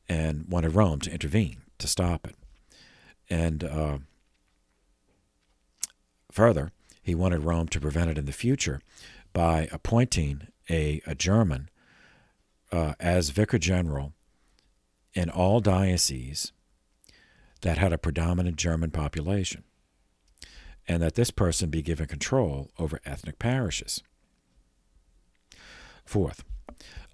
and wanted Rome to intervene to stop it. And further, he wanted Rome to prevent it in the future by appointing a German as vicar general in all dioceses that had a predominant German population, and that this person be given control over ethnic parishes. Fourth,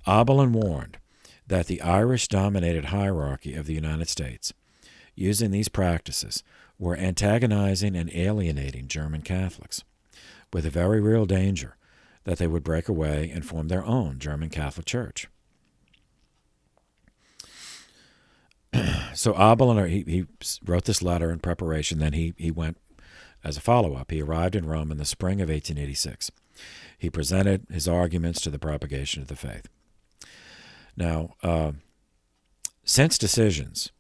Abelin warned that the Irish-dominated hierarchy of the United States, using these practices, were antagonizing and alienating German Catholics, with a very real danger that they would break away and form their own German Catholic Church. So Abelin, he wrote this letter in preparation, then he went as a follow-up. He arrived in Rome in the spring of 1886. He presented his arguments to the propagation of the faith. Now, since decisions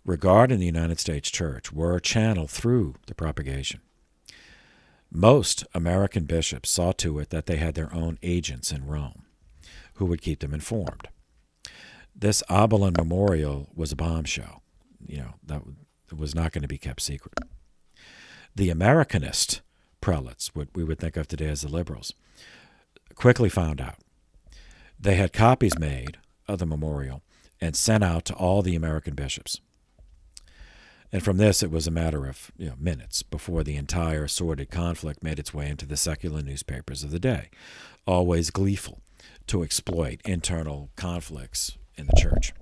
regarding the United States Church were channeled through the propagation, most American bishops saw to it that they had their own agents in Rome who would keep them informed. This Abelin memorial was a bombshell. That was not going to be kept secret. The Americanist prelates, what we would think of today as the liberals, quickly found out. They had copies made of the memorial and sent out to all the American bishops. And from this, it was a matter of minutes before the entire sordid conflict made its way into the secular newspapers of the day, always gleeful to exploit internal conflicts in the church.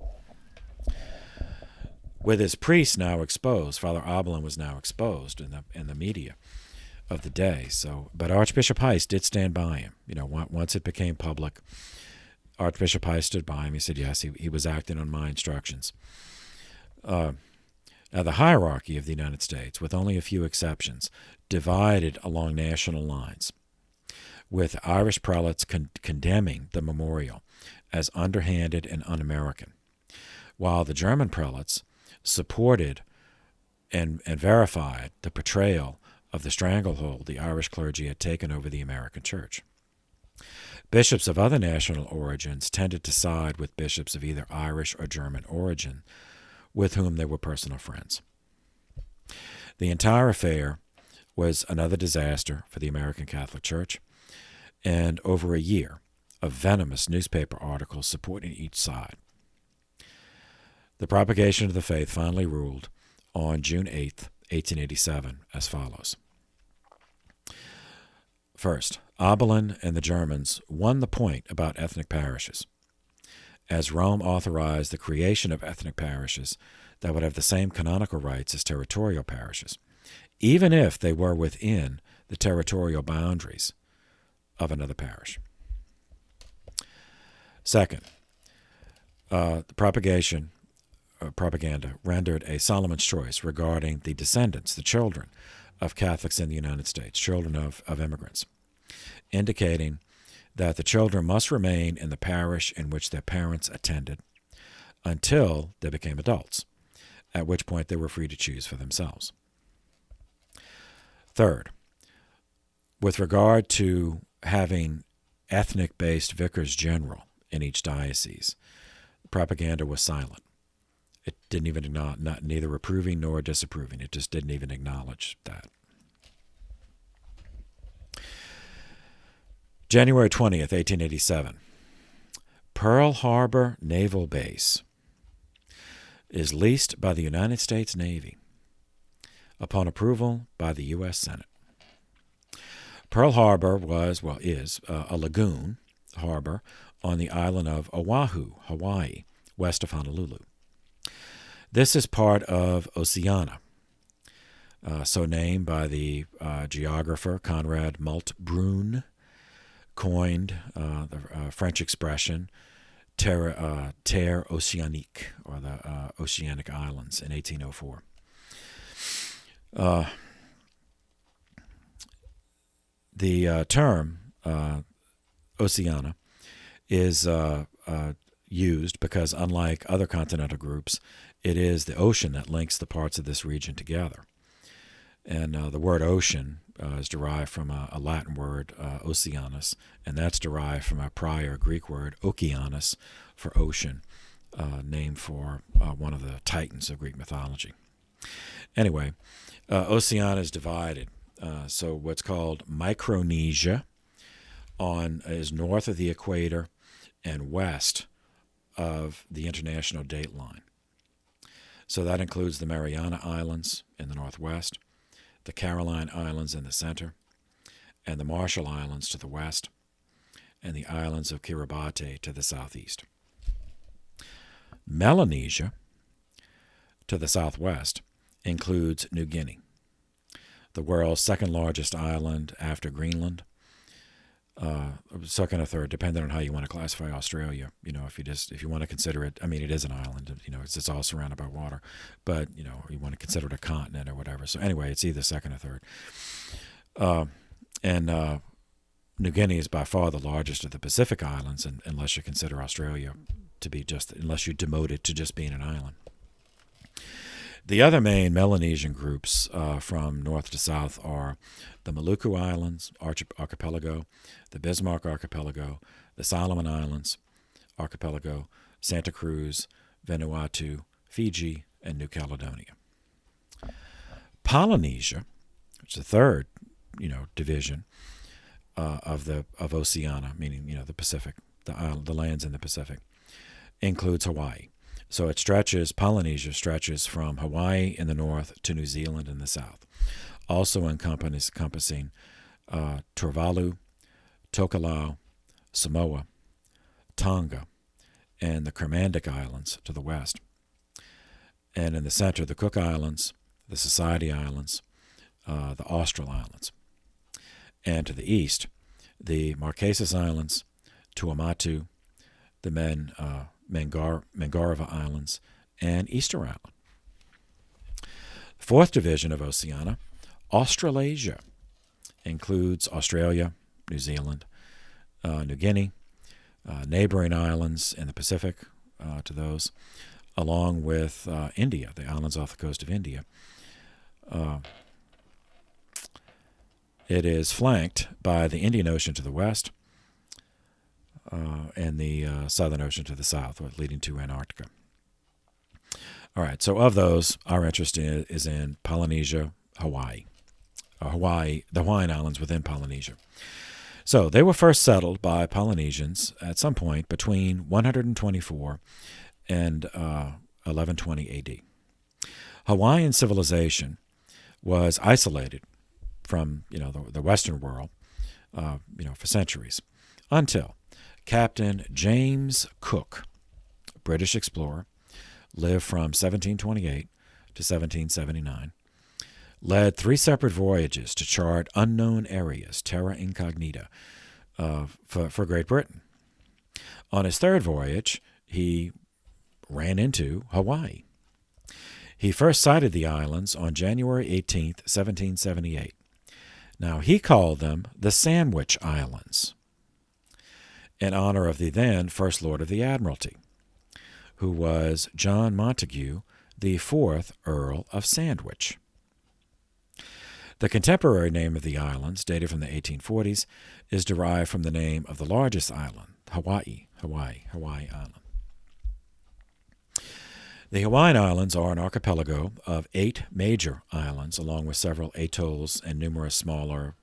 With his priests now exposed, Father Abelin was now exposed in the media of the day. But Archbishop Heiss did stand by him. Once it became public, Archbishop Heiss stood by him. He said, yes, he was acting on my instructions. Now, the hierarchy of the United States, with only a few exceptions, divided along national lines, with Irish prelates condemning the memorial as underhanded and un-American, while the German prelates supported and verified the portrayal of the stranglehold the Irish clergy had taken over the American church. Bishops of other national origins tended to side with bishops of either Irish or German origin, with whom they were personal friends. The entire affair was another disaster for the American Catholic Church, and over a year of venomous newspaper articles supporting each side. The propagation of the faith finally ruled on June 8, 1887, as follows. First, Abelin and the Germans won the point about ethnic parishes, as Rome authorized the creation of ethnic parishes that would have the same canonical rights as territorial parishes, even if they were within the territorial boundaries of another parish. Second, the propaganda rendered a Solomon's choice regarding the descendants, the children of Catholics in the United States, children of immigrants, indicating that the children must remain in the parish in which their parents attended until they became adults, at which point they were free to choose for themselves. Third, with regard to having ethnic-based vicars general in each diocese, propaganda was silent. It didn't even acknowledge, neither approving nor disapproving. It just didn't even acknowledge that. January 20th, 1887. Pearl Harbor Naval Base is leased by the United States Navy upon approval by the U.S. Senate. Pearl Harbor is a lagoon harbor on the island of Oahu, Hawaii, west of Honolulu. This is part of Oceania, so named by the geographer Conrad Maltbrun, coined the French expression terre océanique, or the Oceanic Islands, in 1804. The term Oceania is used because, unlike other continental groups, it is the ocean that links the parts of this region together. And the word ocean is derived from a Latin word, oceanus, and that's derived from a prior Greek word, okeanos, for ocean, named for one of the titans of Greek mythology. Anyway, Oceania is divided. So what's called Micronesia is north of the equator and west of the international date line. So that includes the Mariana Islands in the northwest, the Caroline Islands in the center, and the Marshall Islands to the west, and the islands of Kiribati to the southeast. Melanesia, to the southwest, includes New Guinea, the world's second largest island after Greenland, second or third, depending on how you want to classify Australia. If you want to consider it, I mean, it is an island. It's all surrounded by water, but you want to consider it a continent or whatever. So anyway, it's either second or third. And New Guinea is by far the largest of the Pacific Islands, unless you consider Australia to be unless you demote it to just being an island. The other main Melanesian groups from north to south are the Maluku Islands archipelago, the Bismarck archipelago, the Solomon Islands archipelago, Santa Cruz, Vanuatu, Fiji, and New Caledonia. Polynesia, which is the third, division of Oceania, meaning the Pacific, the lands in the Pacific, includes Hawaii. So Polynesia stretches from Hawaii in the north to New Zealand in the south, also encompassing Tuvalu, Tokelau, Samoa, Tonga, and the Kermadec Islands to the west. And in the center, the Cook Islands, the Society Islands, the Austral Islands. And to the east, the Marquesas Islands, Tuamatu, the Mangareva Islands, and Easter Island. Fourth division of Oceania, Australasia, includes Australia, New Zealand, New Guinea, neighboring islands in the Pacific to those, along with India, the islands off the coast of India. It is flanked by the Indian Ocean to the west, and the Southern Ocean to the south, leading to Antarctica. All right, so of those, our interest is in Polynesia, Hawaii, the Hawaiian Islands within Polynesia. So they were first settled by Polynesians at some point between 124 and 1120 A.D. Hawaiian civilization was isolated from the Western world for centuries, until Captain James Cook, British explorer, lived from 1728 to 1779, led 3 separate voyages to chart unknown areas, terra incognita, for Great Britain. On his third voyage, he ran into Hawaii. He first sighted the islands on January 18th, 1778. Now, he called them the Sandwich Islands, in honor of the then First Lord of the Admiralty, who was John Montagu, the 4th Earl of Sandwich. The contemporary name of the islands, dated from the 1840s, is derived from the name of the largest island, Hawaii Island. The Hawaiian Islands are an archipelago of 8 major islands, along with several atolls and numerous smaller,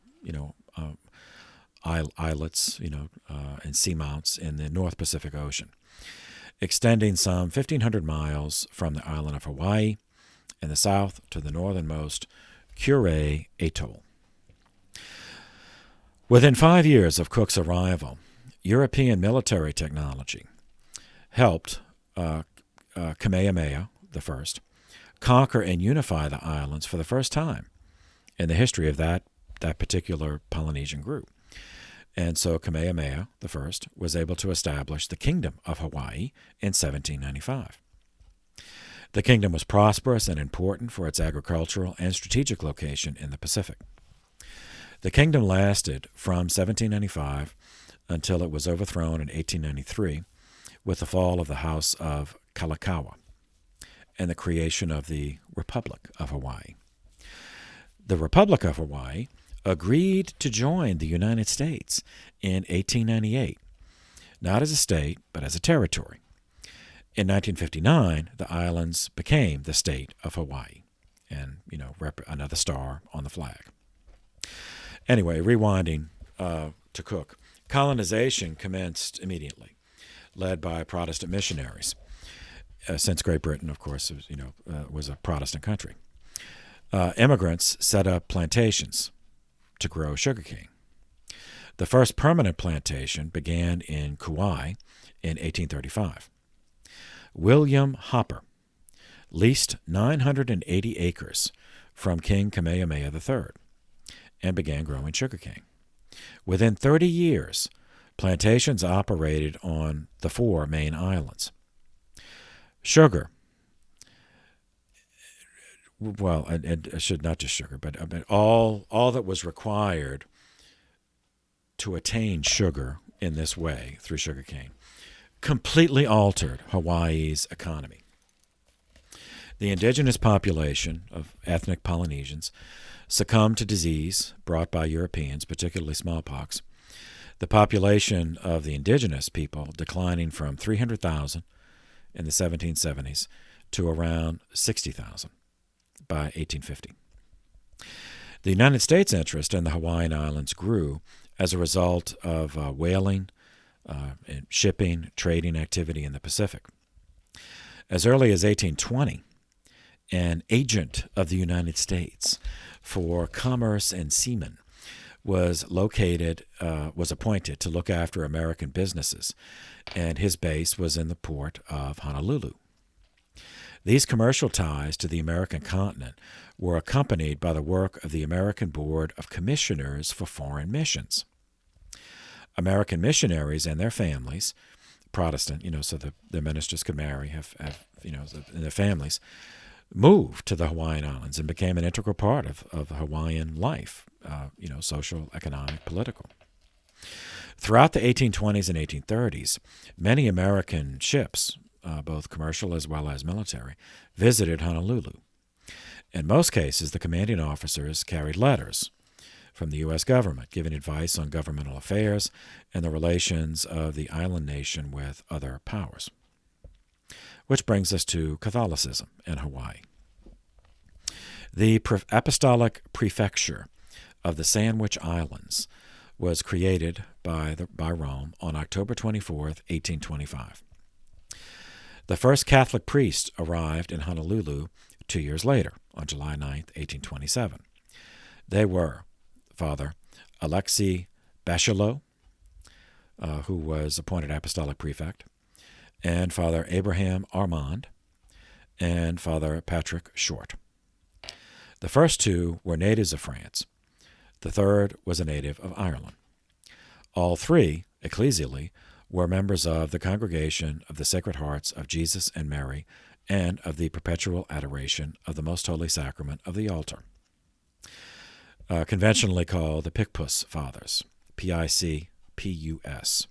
islets, and seamounts in the North Pacific Ocean, extending some 1,500 miles from the island of Hawaii in the south to the northernmost Kure Atoll. Within 5 years of Cook's arrival, European military technology helped Kamehameha I conquer and unify the islands for the first time in the history of that particular Polynesian group. And so Kamehameha I was able to establish the Kingdom of Hawaii in 1795. The kingdom was prosperous and important for its agricultural and strategic location in the Pacific. The kingdom lasted from 1795 until it was overthrown in 1893 with the fall of the House of Kalakaua and the creation of the Republic of Hawaii. The Republic of Hawaii agreed to join the United States in 1898, not as a state, but as a territory. In 1959, the islands became the state of Hawaii, and, another star on the flag. Anyway, rewinding to Cook, colonization commenced immediately, led by Protestant missionaries, since Great Britain, of course, was a Protestant country. Immigrants set up plantations to grow sugarcane. The first permanent plantation began in Kauai in 1835. William Hopper leased 980 acres from King Kamehameha III and began growing sugarcane. Within 30 years, plantations operated on the 4 main islands. Sugar, well, and should not just sugar, but all that was required to attain sugar in this way through sugarcane completely altered Hawaii's economy. The indigenous population of ethnic Polynesians succumbed to disease brought by Europeans, particularly smallpox. The population of the indigenous people declining from 300,000 in the 1770s to around 60,000 by 1850. The United States' interest in the Hawaiian Islands grew as a result of whaling, shipping, trading activity in the Pacific. As early as 1820, an agent of the United States for commerce and seamen was appointed to look after American businesses, and his base was in the port of Honolulu. These commercial ties to the American continent were accompanied by the work of the American Board of Commissioners for Foreign Missions. American missionaries and their families, Protestant, so the ministers could marry, have their families, moved to the Hawaiian Islands and became an integral part of Hawaiian life, social, economic, political. Throughout the 1820s and 1830s, many American ships, both commercial as well as military, visited Honolulu. In most cases, the commanding officers carried letters from the U.S. government giving advice on governmental affairs and the relations of the island nation with other powers. Which brings us to Catholicism in Hawaii. The Apostolic Prefecture of the Sandwich Islands was created by Rome on October 24, 1825. The first Catholic priest arrived in Honolulu 2 years later, on July 9, 1827. They were Father Alexis Bachelot, who was appointed apostolic prefect, and Father Abraham Armand, and Father Patrick Short. The first 2 were natives of France. The third was a native of Ireland. All 3, ecclesially, were members of the Congregation of the Sacred Hearts of Jesus and Mary and of the Perpetual Adoration of the Most Holy Sacrament of the Altar, conventionally called the Picpus Fathers, P-I-C-P-U-S,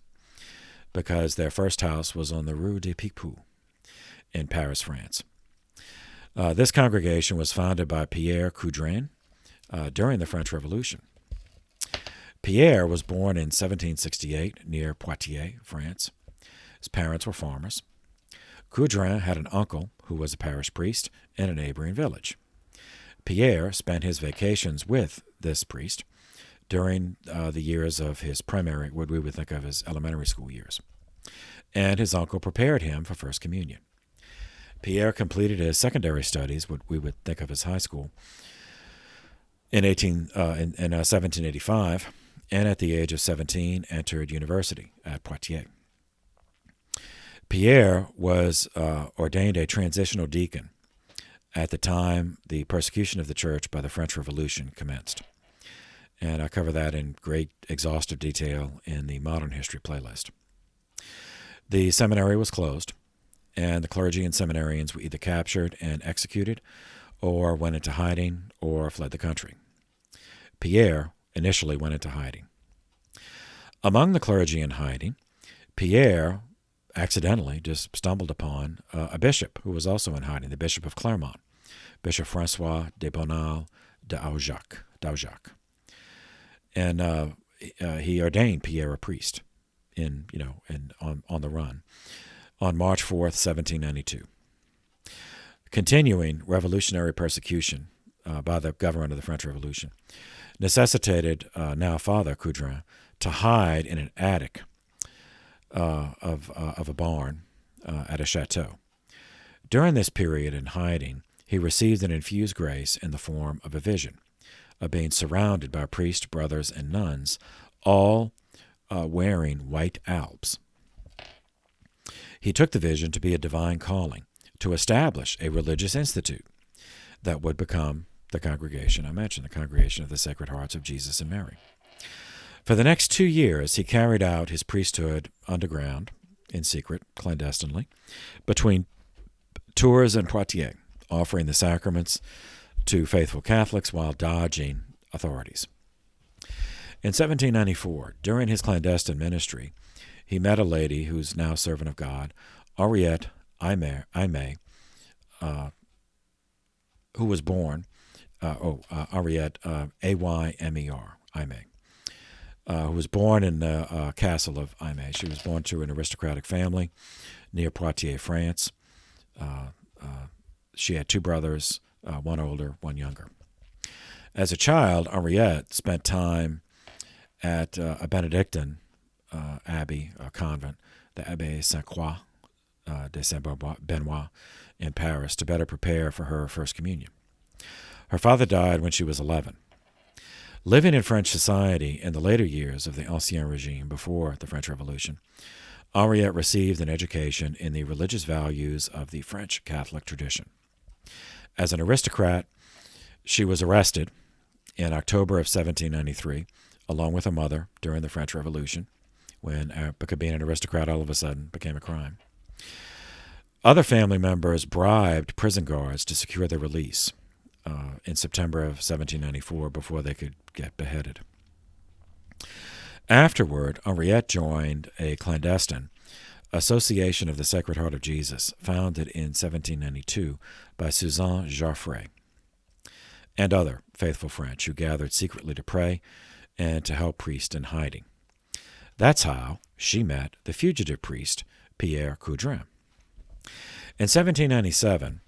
because their first house was on the Rue des Picpus in Paris, France. This congregation was founded by Pierre Coudrin during the French Revolution. Pierre was born in 1768 near Poitiers, France. His parents were farmers. Coudrin had an uncle who was a parish priest in a neighboring village. Pierre spent his vacations with this priest during the years of his primary, what we would think of as elementary school years, and his uncle prepared him for First Communion. Pierre completed his secondary studies, what we would think of as high school, in 1785, and at the age of 17 entered university at Poitiers. Pierre was ordained a transitional deacon at the time the persecution of the church by the French Revolution commenced. and I cover that in great exhaustive detail in the Modern History playlist. The seminary was closed, and the clergy and seminarians were either captured and executed, or went into hiding, or fled the country. Pierre initially went into hiding. Among the clergy in hiding, Pierre accidentally just stumbled upon a bishop who was also in hiding, the Bishop of Clermont, Bishop Francois de Bonal d'Aujac. And he ordained Pierre a priest on the run on March 4th, 1792. Continuing revolutionary persecution by the government of the French Revolution necessitated now Father Coudrin to hide in an attic of a barn at a chateau. During this period in hiding, he received an infused grace in the form of a vision of being surrounded by priests, brothers, and nuns, all wearing white albs. He took the vision to be a divine calling to establish a religious institute that would become the congregation I mentioned, the Congregation of the Sacred Hearts of Jesus and Mary. For the next 2 years, he carried out his priesthood underground, in secret, clandestinely, between Tours and Poitiers, offering the sacraments to faithful Catholics while dodging authorities. In 1794, during his clandestine ministry, he met a lady who's now servant of God, Henriette Aimé, who was born, Henriette, A-Y-M-E-R, Aimé, who was born in the castle of Aimé. She was born to an aristocratic family near Poitiers, France. She had 2 brothers, one older, one younger. As a child, Henriette spent time at a Benedictine abbey, convent, the Abbé Sainte-Croix de Saint-Benoît in Paris, to better prepare for her first communion. Her father died when she was 11. Living in French society in the later years of the Ancien Regime before the French Revolution, Henriette received an education in the religious values of the French Catholic tradition. As an aristocrat, she was arrested in October of 1793, along with her mother, during the French Revolution, when being an aristocrat all of a sudden became a crime. Other family members bribed prison guards to secure their release in September of 1794 before they could get beheaded. Afterward, Henriette joined a clandestine Association of the Sacred Heart of Jesus, founded in 1792 by Suzanne Jaffray and other faithful French who gathered secretly to pray and to help priests in hiding. That's how she met the fugitive priest, Pierre Coudrin. In 1797,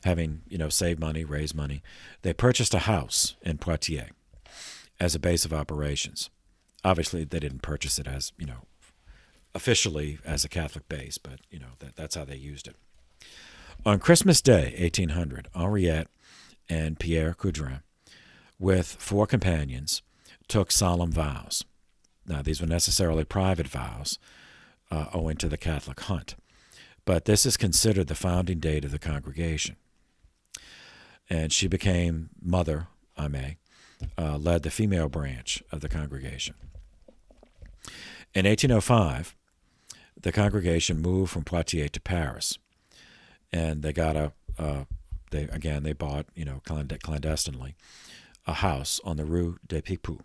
having saved money, raised money, they purchased a house in Poitiers as a base of operations. Obviously, they didn't purchase it as officially as a Catholic base, but that's how they used it. On Christmas Day, 1800, Henriette and Pierre Coudrin, with 4 companions, took solemn vows. Now, these were necessarily private vows, owing to the Catholic hunt, but this is considered the founding date of the congregation. And she became Mother Aimé, led the female branch of the congregation. In 1805, the congregation moved from Poitiers to Paris, and they got they bought clandestinely a house on the Rue des Picpus,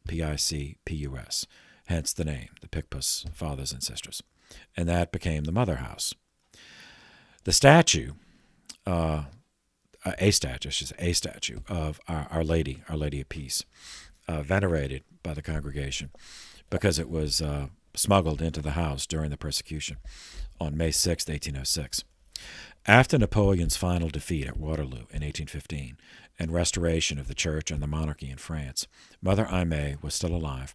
P-I-C-P-U-S, hence the name, the Picpus fathers and sisters, and that became the Mother House. The statue, a statue of Our Lady of Peace, venerated by the congregation because it was smuggled into the house during the persecution on May 6, 1806. After Napoleon's final defeat at Waterloo in 1815 and restoration of the church and the monarchy in France, Mother Aimé was still alive.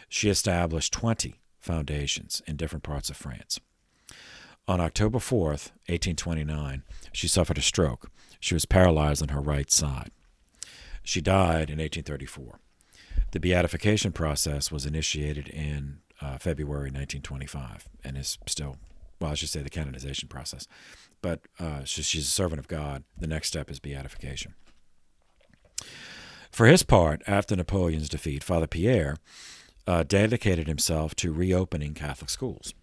She established 20 foundations in different parts of France. On October 4th, 1829, she suffered a stroke. She was paralyzed on her right side. She died in 1834. The beatification process was initiated in February 1925 and is still, I should say the canonization process. But she's a servant of God. The next step is beatification. For his part, after Napoleon's defeat, Father Pierre dedicated himself to reopening Catholic schools.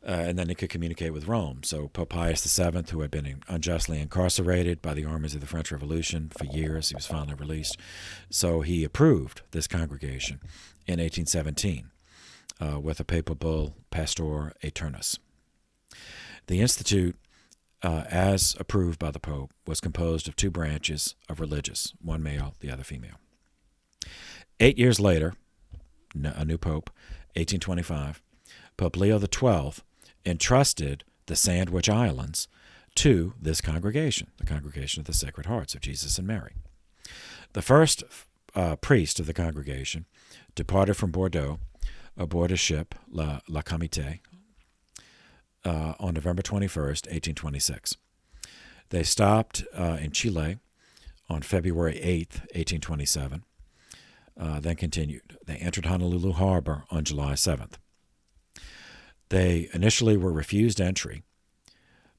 And then he could communicate with Rome. So Pope Pius VII, who had been unjustly incarcerated by the armies of the French Revolution for years, he was finally released. So he approved this congregation in 1817 with a papal bull, Pastor Aeternus. The institute, as approved by the Pope, was composed of two branches of religious, one male, the other female. 8 years later, a new pope, 1825, Pope Leo XII entrusted the Sandwich Islands to this congregation, the Congregation of the Sacred Hearts of Jesus and Mary. The first priest of the congregation departed from Bordeaux aboard a ship, La Comité, on November 21st, 1826. They stopped in Chile on February 8th, 1827, then continued. They entered Honolulu Harbor on July 7th. They initially were refused entry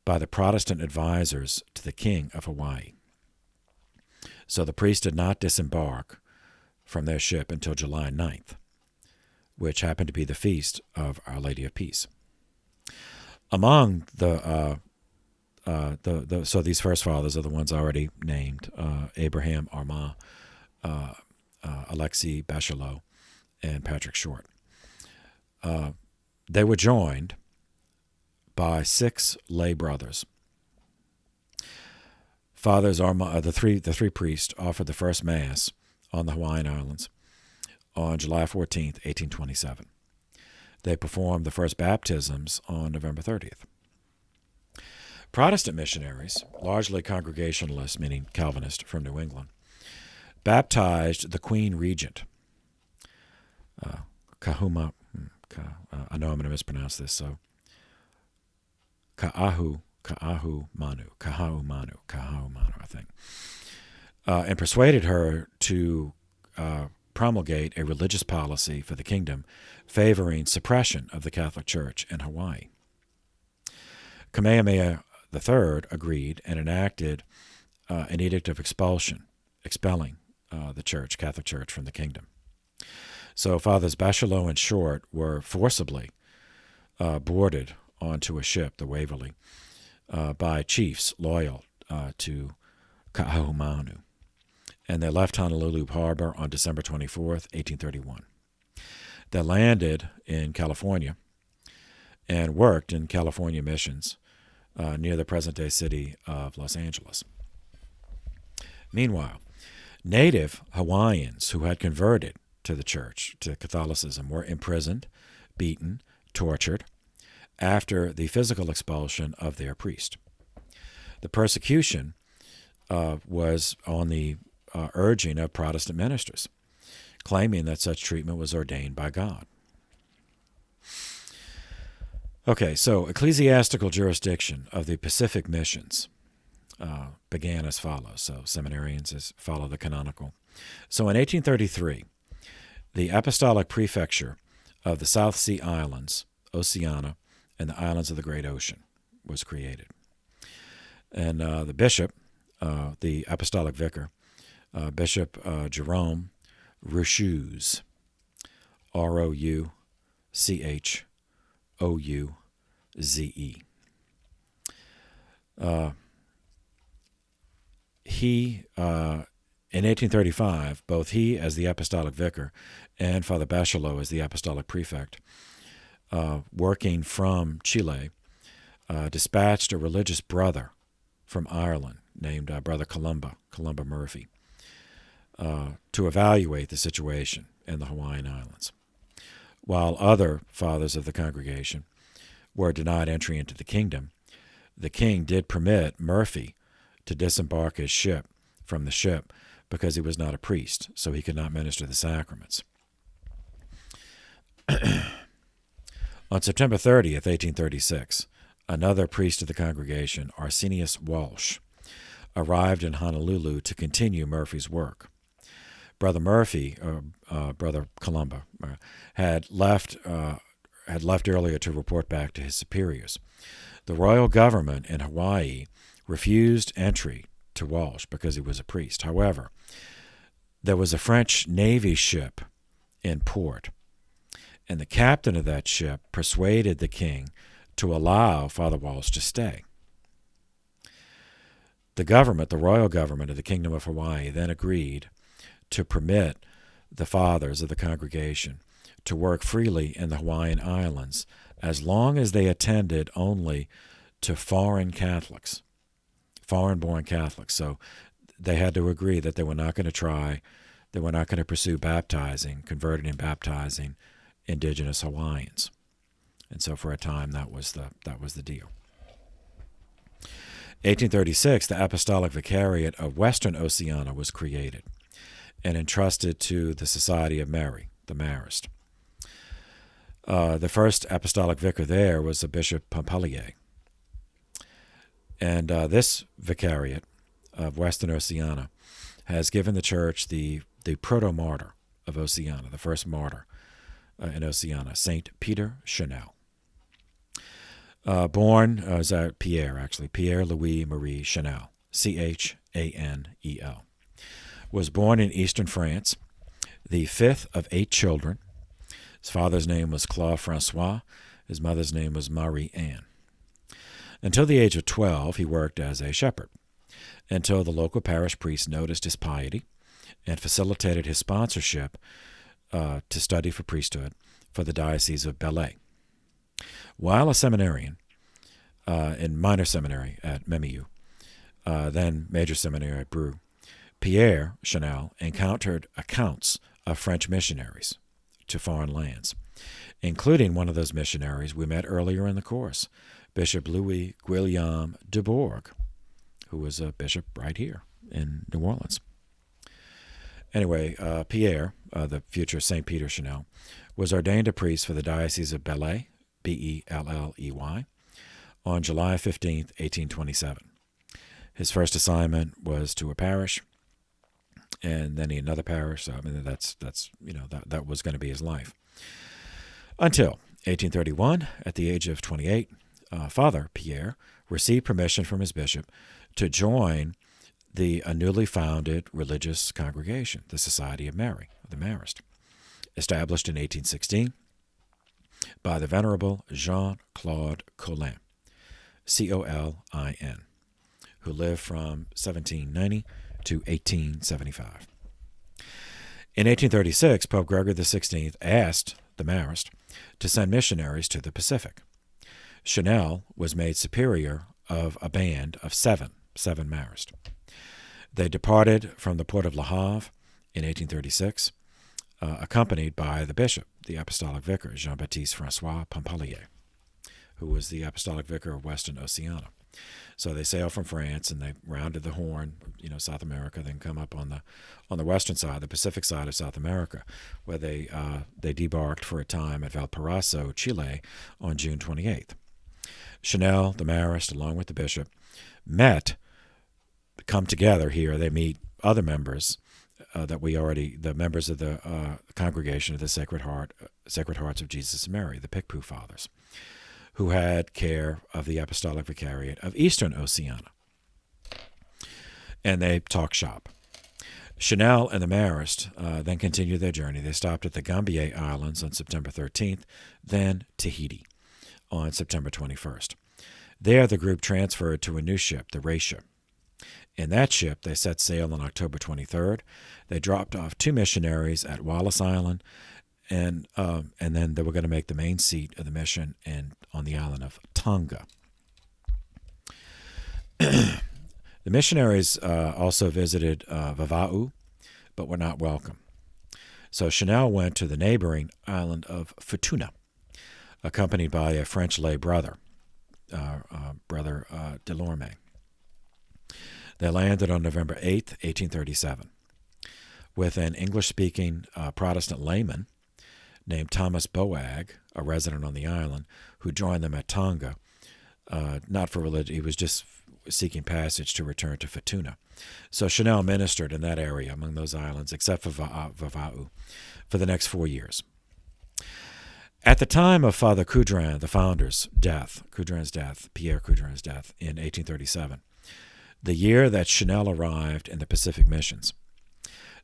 by the Protestant advisors to the King of Hawaii. So the priests did not disembark from their ship until July 9th, which happened to be the feast of Our Lady of Peace. Among so these first fathers are the ones already named, Abraham Armand, Alexis Bachelot, and Patrick Short. They were joined by 6 lay brothers. Fathers the three priests offered the first Mass on the Hawaiian Islands on July 14th, 1827. They performed the first baptisms on November 30th. Protestant missionaries, largely Congregationalists, meaning Calvinist from New England, baptized the Queen Regent, Kahuma. I know I'm going to mispronounce this, so Ka'ahu Manu, I think, and persuaded her to promulgate a religious policy for the kingdom favoring suppression of the Catholic Church in Hawaii. Kamehameha III agreed and enacted an edict of expelling the Catholic Church from the kingdom. So Fathers Bachelot and Short were forcibly boarded onto a ship, the Waverly, by chiefs loyal to Ka'ahumanu, and they left Honolulu Harbor on December 24th, 1831. They landed in California and worked in California missions near the present-day city of Los Angeles. Meanwhile, native Hawaiians who had converted to the church, to Catholicism, were imprisoned, beaten, tortured, after the physical expulsion of their priest. The persecution was on the urging of Protestant ministers, claiming that such treatment was ordained by God. Okay, so ecclesiastical jurisdiction of the Pacific missions began as follows. So seminarians follow the canonical. So in 1833, the apostolic prefecture of the South Sea Islands, Oceania, and the islands of the Great Ocean was created. And the bishop, the apostolic vicar, Bishop Jerome Rouchouze, Rouchouze. He, in 1835, both he as the apostolic vicar and Father Bachelot as the apostolic prefect, working from Chile, dispatched a religious brother from Ireland named Brother Columba Murphy, to evaluate the situation in the Hawaiian Islands. While other fathers of the congregation were denied entry into the kingdom, the king did permit Murphy to disembark his ship from the ship because he was not a priest, so he could not minister the sacraments. On September 30th, 1836, another priest of the congregation, Arsenius Walsh, arrived in Honolulu to continue Murphy's work. Brother Murphy, Brother Columba, had left earlier to report back to his superiors. The royal government in Hawaii refused entry to Walsh because he was a priest. However, there was a French Navy ship in port, and the captain of that ship persuaded the king to allow Father Walsh to stay. The government, the royal government of the Kingdom of Hawaii, then agreed to permit the fathers of the congregation to work freely in the Hawaiian Islands as long as they attended only to foreign Catholics, foreign-born Catholics. So they had to agree that they were not going to pursue baptizing, converting and baptizing indigenous Hawaiians. And so for a time that was the deal. 1836, the Apostolic Vicariate of Western Oceania was created and entrusted to the Society of Mary, the Marist. The first apostolic vicar there was a Bishop Pompallier. And this Vicariate of Western Oceania has given the church the proto-martyr of Oceania, the first martyr in Oceania, Saint Peter Chanel. Pierre Louis Marie Chanel, Chanel, was born in eastern France, the fifth of 8 children. His father's name was Claude Francois. His mother's name was Marie Anne. Until the age of 12, he worked as a shepherd, until the local parish priest noticed his piety and facilitated his sponsorship to study for priesthood for the Diocese of Belley. While a seminarian in minor seminary at Memieux, then major seminary at Brou, Pierre Chanel encountered accounts of French missionaries to foreign lands, including one of those missionaries we met earlier in the course, Bishop Louis Guillaume de Bourg, who was a bishop right here in New Orleans. Anyway, Pierre, the future St. Peter Chanel, was ordained a priest for the Diocese of Belley, Belley, on July 15, 1827. His first assignment was to a parish, and then another parish. So I mean, that was going to be his life. Until 1831, at the age of 28, Father Pierre received permission from his bishop to join a newly founded religious congregation, the Society of Mary, the Marist, established in 1816 by the Venerable Jean-Claude Colin, Colin, who lived from 1790 to 1875. In 1836, Pope Gregory XVI asked the Marist to send missionaries to the Pacific. Chanel was made superior of a band of seven Marist. They departed from the port of Le Havre in 1836, accompanied by the bishop, the apostolic vicar, Jean-Baptiste Francois Pompallier, who was the apostolic vicar of Western Oceania. So they sailed from France and they rounded the Horn, South America, then come up on the western side, the Pacific side of South America, where they debarked for a time at Valparaiso, Chile, on June 28th. Chanel, the Marist, along with the bishop, come together here. They meet other members the members of the congregation of the Sacred Hearts of Jesus and Mary, the Picpus Fathers, who had care of the Apostolic Vicariate of Eastern Oceania. And they talk shop. Chanel and the Marist then continued their journey. They stopped at the Gambier Islands on September 13th, then Tahiti on September 21st. There, the group transferred to a new ship, the Ratia. In that ship, they set sail on October 23rd. They dropped off 2 missionaries at Wallis Island, and then they were going to make the main seat of the mission on the island of Tonga. The missionaries also visited Vava'u, but were not welcome. So Chanel went to the neighboring island of Futuna, accompanied by a French lay brother, Brother Delorme. They landed on November 8th, 1837, with an English-speaking Protestant layman named Thomas Boag, a resident on the island, who joined them at Tonga, not for religion. He was just seeking passage to return to Futuna. So Chanel ministered in that area among those islands, except for Vava'u, for the next 4 years. At the time of Father Coudrin, the founder's death, Pierre Coudrin's death in 1837, the year that Chanel arrived in the Pacific missions,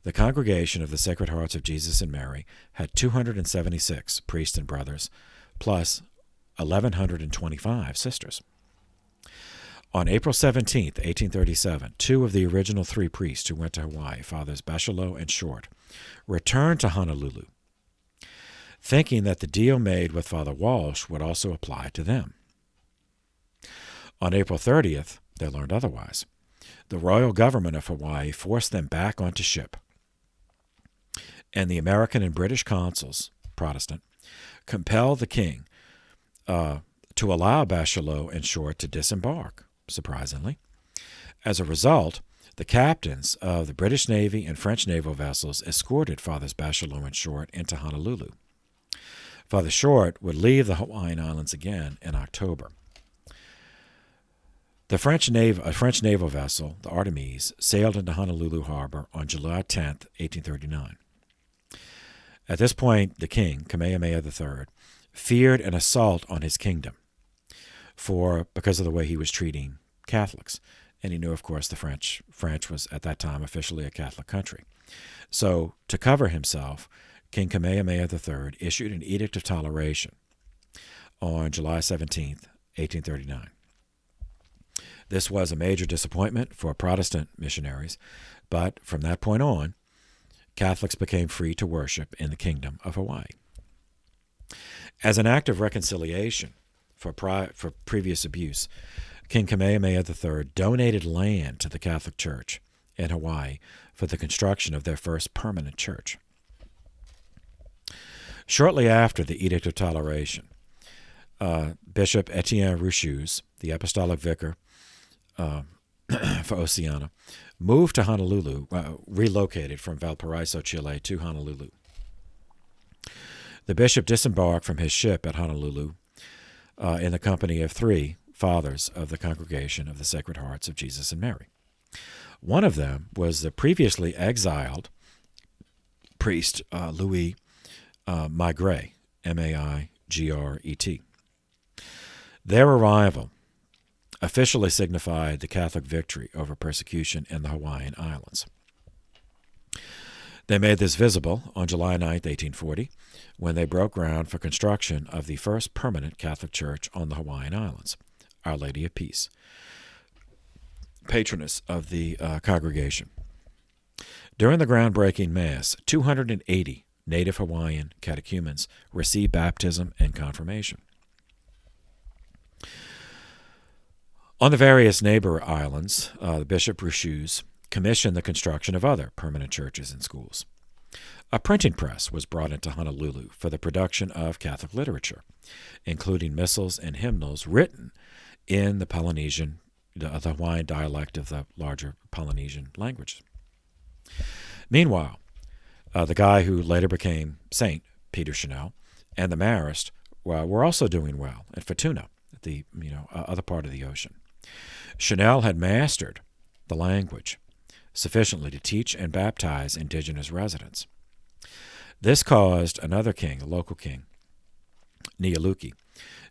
The Congregation of the Sacred Hearts of Jesus and Mary had 276 priests and brothers, plus 1,125 sisters. On April 17, 1837, two of the original three priests who went to Hawaii, Fathers Bachelot and Short, returned to Honolulu, thinking that the deal made with Father Walsh would also apply to them. On April 30th, they learned otherwise. The royal government of Hawaii forced them back onto ship, and the American and British consuls, Protestant, compelled the king to allow Bachelot and Short to disembark, surprisingly. As a result, the captains of the British Navy and French naval vessels escorted Fathers Bachelot and Short into Honolulu. Father Short would leave the Hawaiian Islands again in October. A French naval vessel, the Artemis, sailed into Honolulu Harbor on July 10, 1839. At this point, the king, Kamehameha III, feared an assault on his kingdom because of the way he was treating Catholics. And he knew, of course, the French was at that time officially a Catholic country. So, to cover himself, King Kamehameha III issued an Edict of Toleration on July 17, 1839. This was a major disappointment for Protestant missionaries, but from that point on, Catholics became free to worship in the Kingdom of Hawaii. As an act of reconciliation for previous abuse, King Kamehameha III donated land to the Catholic Church in Hawaii for the construction of their first permanent church. Shortly after the Edict of Toleration, Bishop Etienne Ruchus, the apostolic vicar for Oceania, moved to Honolulu, relocated from Valparaiso, Chile to Honolulu. The bishop disembarked from his ship at Honolulu in the company of three fathers of the Congregation of the Sacred Hearts of Jesus and Mary. One of them was the previously exiled priest Louis Maigret, Maigret. Their arrival officially signified the Catholic victory over persecution in the Hawaiian Islands. They made this visible on July 9, 1840, when they broke ground for construction of the first permanent Catholic church on the Hawaiian Islands, Our Lady of Peace, patroness of the congregation. During the groundbreaking Mass, 280 native Hawaiian catechumens received baptism and confirmation. On the various neighbor islands, Bishop Ruchus commissioned the construction of other permanent churches and schools. A printing press was brought into Honolulu for the production of Catholic literature, including missals and hymnals written in the Polynesian, the Hawaiian dialect of the larger Polynesian languages. Meanwhile, the guy who later became Saint Peter Chanel and the Marist were also doing well at Futuna, at the other part of the ocean. Chanel had mastered the language sufficiently to teach and baptize indigenous residents. This caused another king, a local king, Nialuki,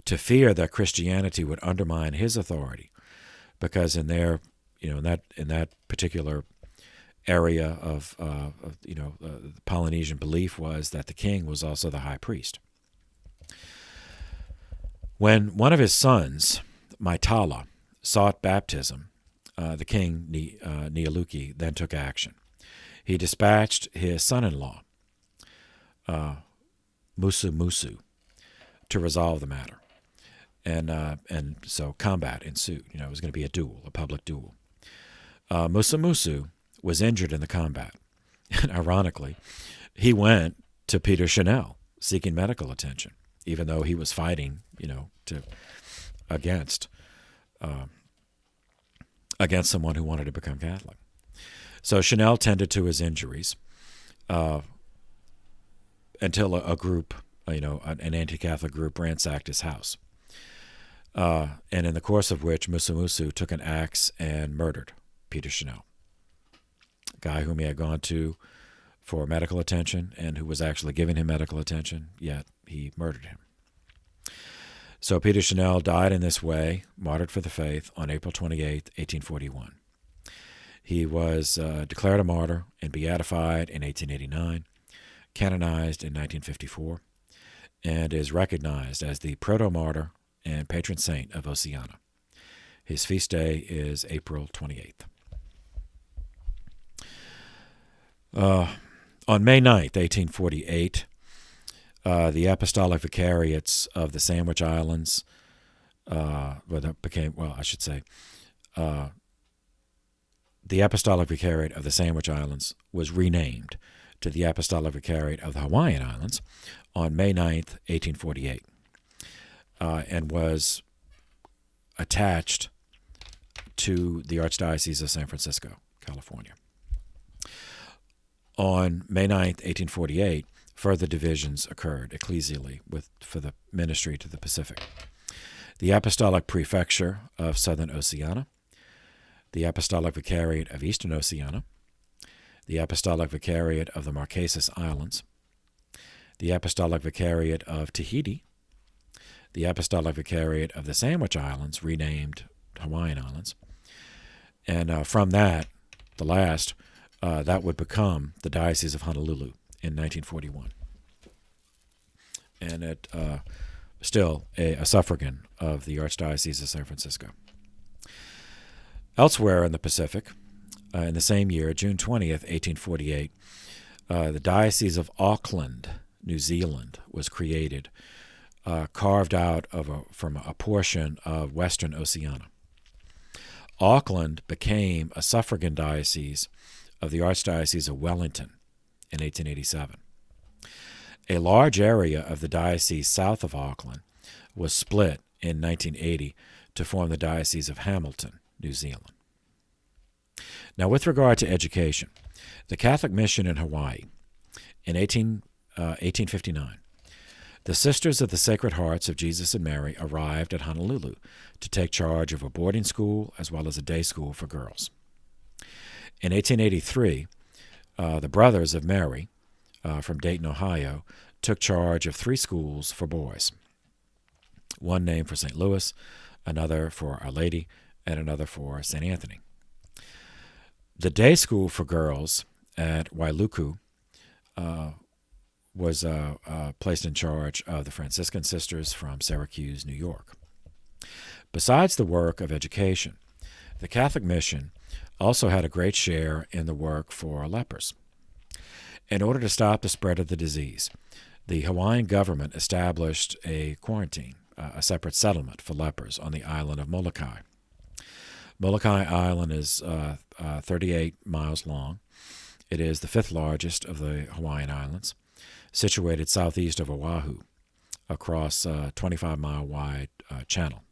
to fear that Christianity would undermine his authority, because in their, in that particular area of the Polynesian belief was that the king was also the high priest. When one of his sons, Maitala, sought baptism, the king, Nialuki, then took action. He dispatched his son-in-law, Musu, to resolve the matter. And so combat ensued. It was going to be a public duel. Musu was injured in the combat. And ironically, he went to Peter Chanel seeking medical attention, even though he was fighting, against someone who wanted to become Catholic. So Chanel tended to his injuries until a group, an anti-Catholic group ransacked his house. And in the course of which Musu took an axe and murdered Peter Chanel, a guy whom he had gone to for medical attention and who was actually giving him medical attention, yet he murdered him. So Peter Chanel died in this way, martyred for the faith, on April 28, 1841. He was declared a martyr and beatified in 1889, canonized in 1954, and is recognized as the proto-martyr and patron saint of Oceania. His feast day is April 28th. On May 9th, 1848, the Apostolic Vicariates of the Sandwich Islands, the Apostolic Vicariate of the Sandwich Islands was renamed to the Apostolic Vicariate of the Hawaiian Islands on May 9th, 1848, and was attached to the Archdiocese of San Francisco, California. On May 9th, 1848, further divisions occurred ecclesially for the ministry to the Pacific. The Apostolic Prefecture of Southern Oceania, the Apostolic Vicariate of Eastern Oceania, the Apostolic Vicariate of the Marquesas Islands, the Apostolic Vicariate of Tahiti, the Apostolic Vicariate of the Sandwich Islands, renamed Hawaiian Islands, and from that, the last, that would become the Diocese of Honolulu in 1941. And it still a suffragan of the Archdiocese of San Francisco. Elsewhere in the Pacific, in the same year, June 20th, 1848, the Diocese of Auckland, New Zealand, was created, carved out from a portion of Western Oceania. Auckland became a suffragan diocese of the Archdiocese of Wellington in 1887. A large area of the diocese south of Auckland was split in 1980 to form the Diocese of Hamilton, New Zealand. Now, with regard to education, the Catholic mission in Hawaii in 1859, the Sisters of the Sacred Hearts of Jesus and Mary arrived at Honolulu to take charge of a boarding school as well as a day school for girls. In 1883, the Brothers of Mary from Dayton, Ohio, took charge of 3 schools for boys, one named for St. Louis, another for Our Lady, and another for St. Anthony. The day school for girls at Wailuku was placed in charge of the Franciscan Sisters from Syracuse, New York. Besides the work of education, the Catholic mission also had a great share in the work for lepers. In order to stop the spread of the disease, the Hawaiian government established a quarantine, a separate settlement for lepers on the island of Molokai. Molokai Island is 38 miles long. It is the 5th largest of the Hawaiian Islands, situated southeast of Oahu, across a 25-mile-wide channel.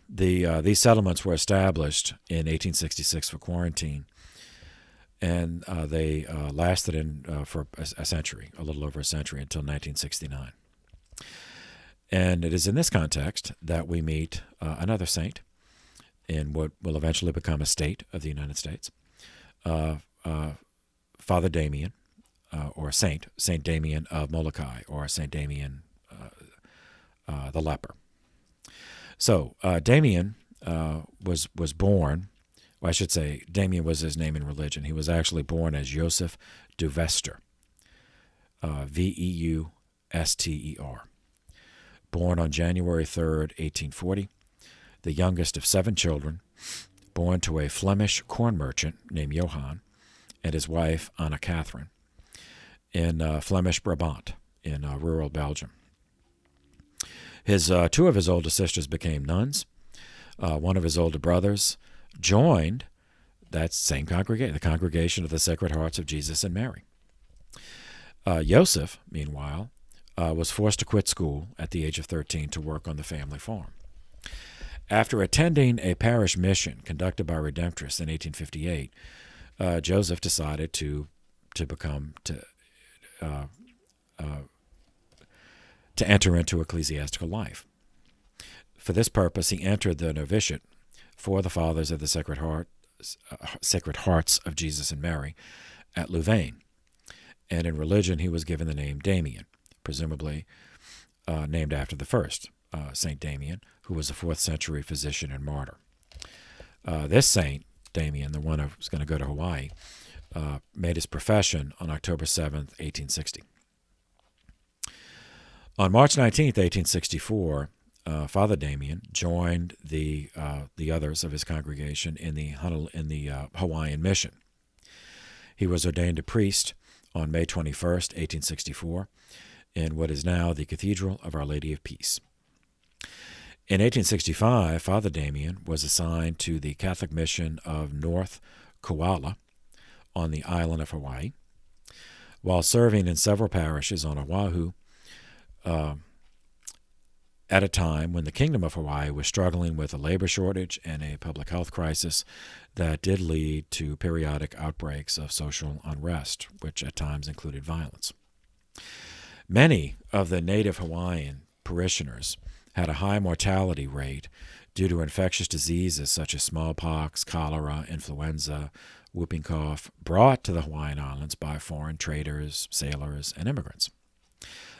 These settlements were established in 1866 for quarantine, and they lasted for a century, a little over a century, until 1969. And it is in this context that we meet another saint in what will eventually become a state of the United States, Father Damien, or Saint Damien of Molokai, or Saint Damien the leper. So Damien was born, well, I should say Damien was his name in religion. He was actually born as Joseph Duvester, Veuster, born on January 3rd, 1840, the youngest of 7 children, born to a Flemish corn merchant named Johann and his wife Anna Catherine in Flemish Brabant in rural Belgium. His 2 of his older sisters became nuns. One of his older brothers joined that same congregation, the Congregation of the Sacred Hearts of Jesus and Mary. Joseph, meanwhile, was forced to quit school at the age of 13 to work on the family farm. After attending a parish mission conducted by Redemptorists in 1858, Joseph decided to enter into ecclesiastical life. For this purpose, he entered the novitiate for the Fathers of the Sacred Hearts of Jesus and Mary at Louvain, and in religion he was given the name Damien, presumably named after the first, St. Damien, who was a 4th century physician and martyr. This saint, Damien, the one who was going to go to Hawaii, made his profession on October 7th, 1860. On March 19th, 1864, Father Damien joined the others of his congregation in the Hawaiian mission. He was ordained a priest on May 21st, 1864, in what is now the Cathedral of Our Lady of Peace. In 1865, Father Damien was assigned to the Catholic mission of North Koala on the island of Hawaii. While serving in several parishes on Oahu, at a time when the Kingdom of Hawaii was struggling with a labor shortage and a public health crisis that did lead to periodic outbreaks of social unrest, which at times included violence. Many of the native Hawaiian parishioners had a high mortality rate due to infectious diseases such as smallpox, cholera, influenza, whooping cough, brought to the Hawaiian Islands by foreign traders, sailors, and immigrants.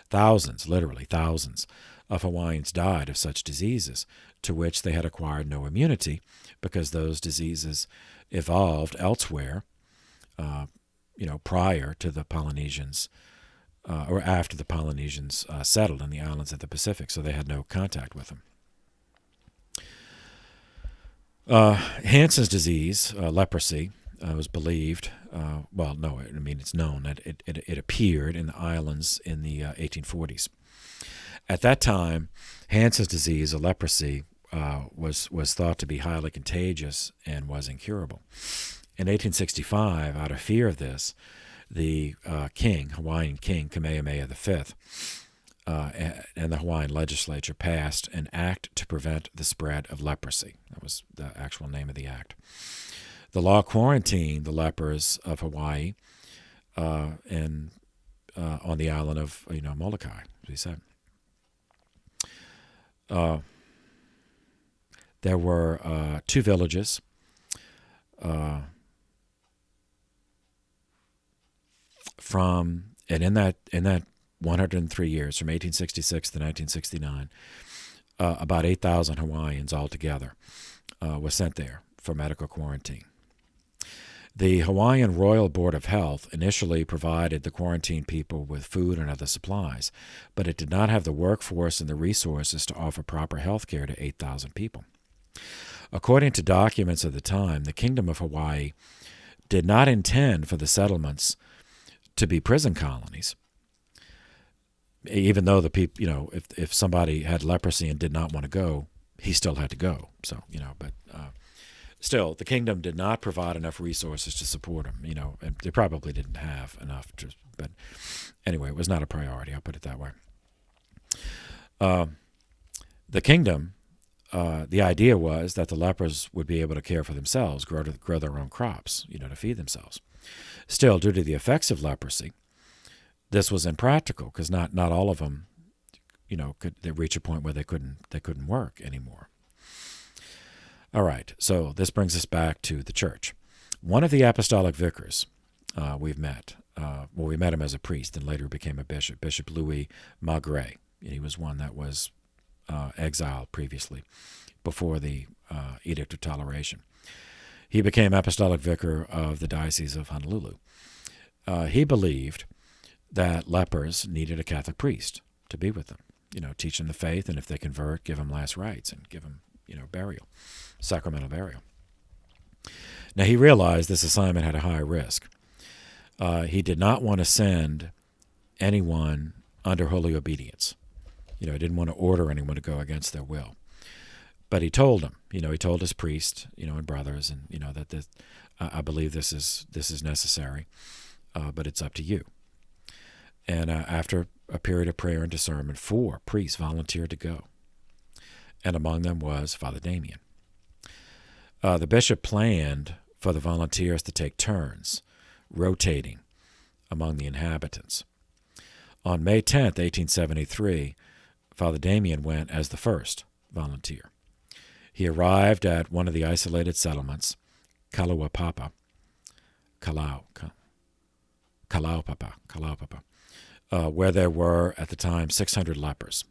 Thousands, literally thousands, of Hawaiians died of such diseases, to which they had acquired no immunity because those diseases evolved elsewhere, prior to the Polynesians, or after the Polynesians settled in the islands of the Pacific, so they had no contact with them. Hansen's disease, leprosy, was believed, it's known that it appeared in the islands in the 1840s. At that time, Hansen's disease, or leprosy, was thought to be highly contagious and was incurable. In 1865, out of fear of this, the Hawaiian king, Kamehameha V, and the Hawaiian legislature passed an act to prevent the spread of leprosy. That was the actual name of the act. The law quarantined the lepers of Hawaii on the island of Molokai, as we said. There were 2 villages in that 103 years, from 1866 to 1969, about 8,000 Hawaiians altogether were sent there for medical quarantine. The Hawaiian Royal Board of Health initially provided the quarantined people with food and other supplies, but it did not have the workforce and the resources to offer proper health care to 8,000 people. According to documents of the time, the Kingdom of Hawaii did not intend for the settlements to be prison colonies, even though the people, if somebody had leprosy and did not want to go, he still had to go. So, but still, the kingdom did not provide enough resources to support him, and they probably didn't have enough but anyway, it was not a priority, I'll put it that way. The kingdom, the idea was that the lepers would be able to care for themselves, grow their own crops, to feed themselves. Still, due to the effects of leprosy, this was impractical because not all of them, could they reach a point where they couldn't work anymore. All right, so this brings us back to the church. One of the apostolic vicars we've met, we met him as a priest and later became a bishop, Bishop Louis Magret. He was one that was exiled previously before the Edict of Toleration. He became apostolic vicar of the Diocese of Honolulu. He believed that lepers needed a Catholic priest to be with them, teach them the faith, and if they convert, give them last rites and give them, burial, sacramental burial. Now, he realized this assignment had a high risk. He did not want to send anyone under holy obedience. He didn't want to order anyone to go against their will. But he told them, he told his priest, and brothers, and that I believe this is necessary, but it's up to you. And after a period of prayer and discernment, 4 priests volunteered to go, and among them was Father Damien. The bishop planned for the volunteers to take turns, rotating among the inhabitants. On May 10th, 1873, Father Damien went as the first volunteer. He arrived at one of the isolated settlements, Kalaupapa, where there were, at the time, 600 lepers.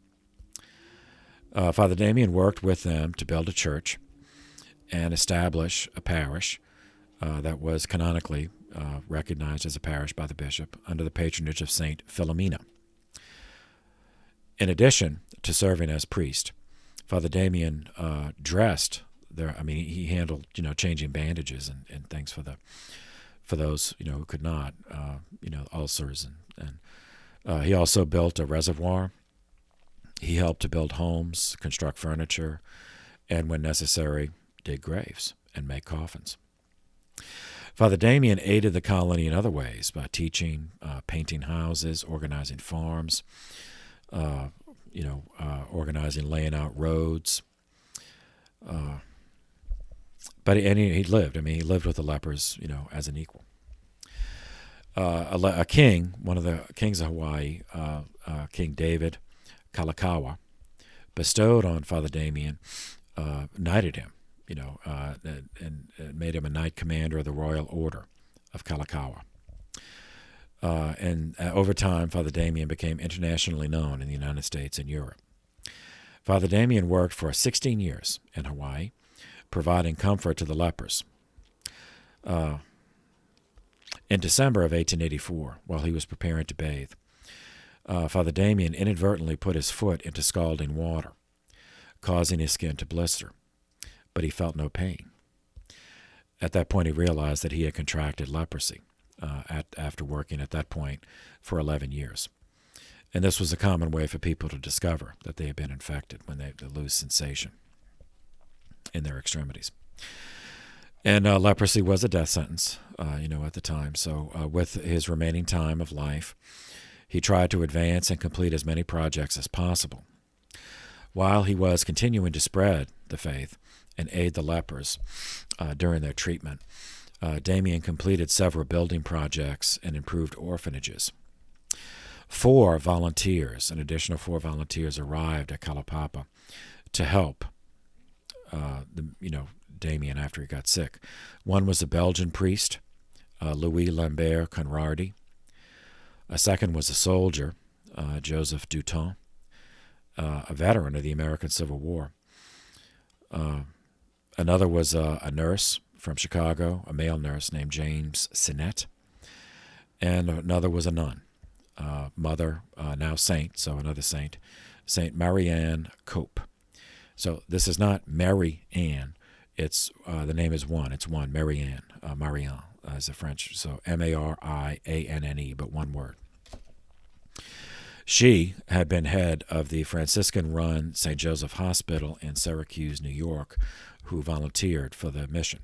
Father Damien worked with them to build a church, and establish a parish that was canonically recognized as a parish by the bishop under the patronage of Saint Philomena. In addition to serving as priest, Father Damien dressed there. I mean, he handled changing bandages and things for those who could not, ulcers, and he also built a reservoir. He helped to build homes, construct furniture, and when necessary, dig graves and make coffins. Father Damien aided the colony in other ways by teaching, painting houses, organizing farms, organizing, laying out roads. But he lived. I mean, he lived with the lepers, as an equal. A king, one of the kings of Hawaii, King David Kalakaua, bestowed on Father Damien, knighted him, and made him a knight commander of the Royal Order of Kalakaua. And over time, Father Damien became internationally known in the United States and Europe. Father Damien worked for 16 years in Hawaii, providing comfort to the lepers. In December of 1884, while he was preparing to bathe, Father Damien inadvertently put his foot into scalding water, causing his skin to blister, but he felt no pain. At that point, he realized that he had contracted leprosy after working at that point for 11 years. And this was a common way for people to discover that they had been infected when they lose sensation in their extremities. And leprosy was a death sentence, at the time. So with his remaining time of life, he tried to advance and complete as many projects as possible. While he was continuing to spread the faith and aid the lepers during their treatment, Damien completed several building projects and improved orphanages. An additional four volunteers arrived at Kalaupapa to help Damien after he got sick. One was a Belgian priest, Louis Lambert Conradi. A second was a soldier, Joseph Duton, a veteran of the American Civil War. Another was a nurse from Chicago, a male nurse named James Sinnett. And another was a nun, mother, now saint, so another saint, Saint Marianne Cope. So this is not Mary Ann. It's the name is one. It's one, Marianne. Marianne is a French, so Marianne, but one word. She had been head of the Franciscan-run St. Joseph Hospital in Syracuse, New York, who volunteered for the mission.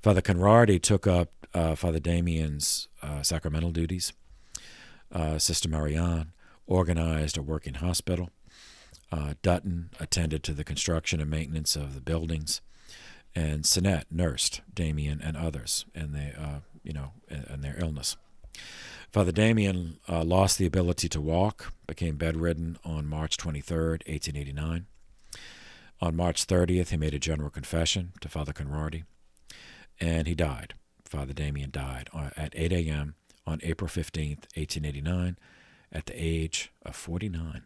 Father Conradi took up Father Damien's sacramental duties. Sister Marianne organized a working hospital. Dutton attended to the construction and maintenance of the buildings, and Sinnett nursed Damien and others in their illness. Father Damien lost the ability to walk, became bedridden on March 23rd, 1889. On March 30th, he made a general confession to Father Conradi, and he died. Father Damien died at 8 a.m. on April 15th, 1889, at the age of 49.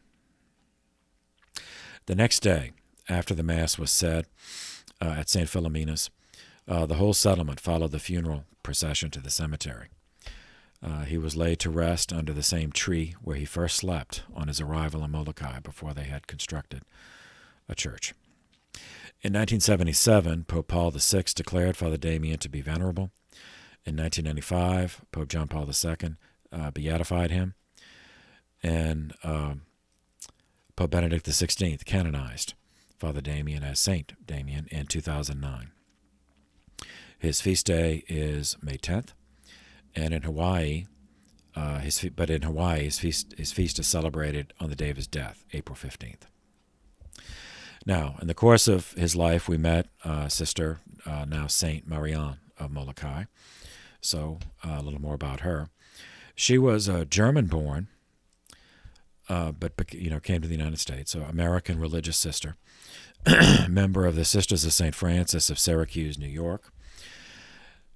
The next day, after the Mass was said at St. Philomena's, the whole settlement followed the funeral procession to the cemetery. He was laid to rest under the same tree where he first slept on his arrival in Molokai before they had constructed a church. In 1977, Pope Paul VI declared Father Damien to be venerable. In 1995, Pope John Paul II beatified him, and Pope Benedict XVI canonized Father Damien as Saint Damien in 2009. His feast day is May 10th, and in Hawaii, his feast is celebrated on the day of his death, April 15th. Now, in the course of his life, we met Sister, now Saint Marianne of Molokai. So a little more about her. She was a German-born, but came to the United States. So American religious sister, member of the Sisters of St. Francis of Syracuse, New York.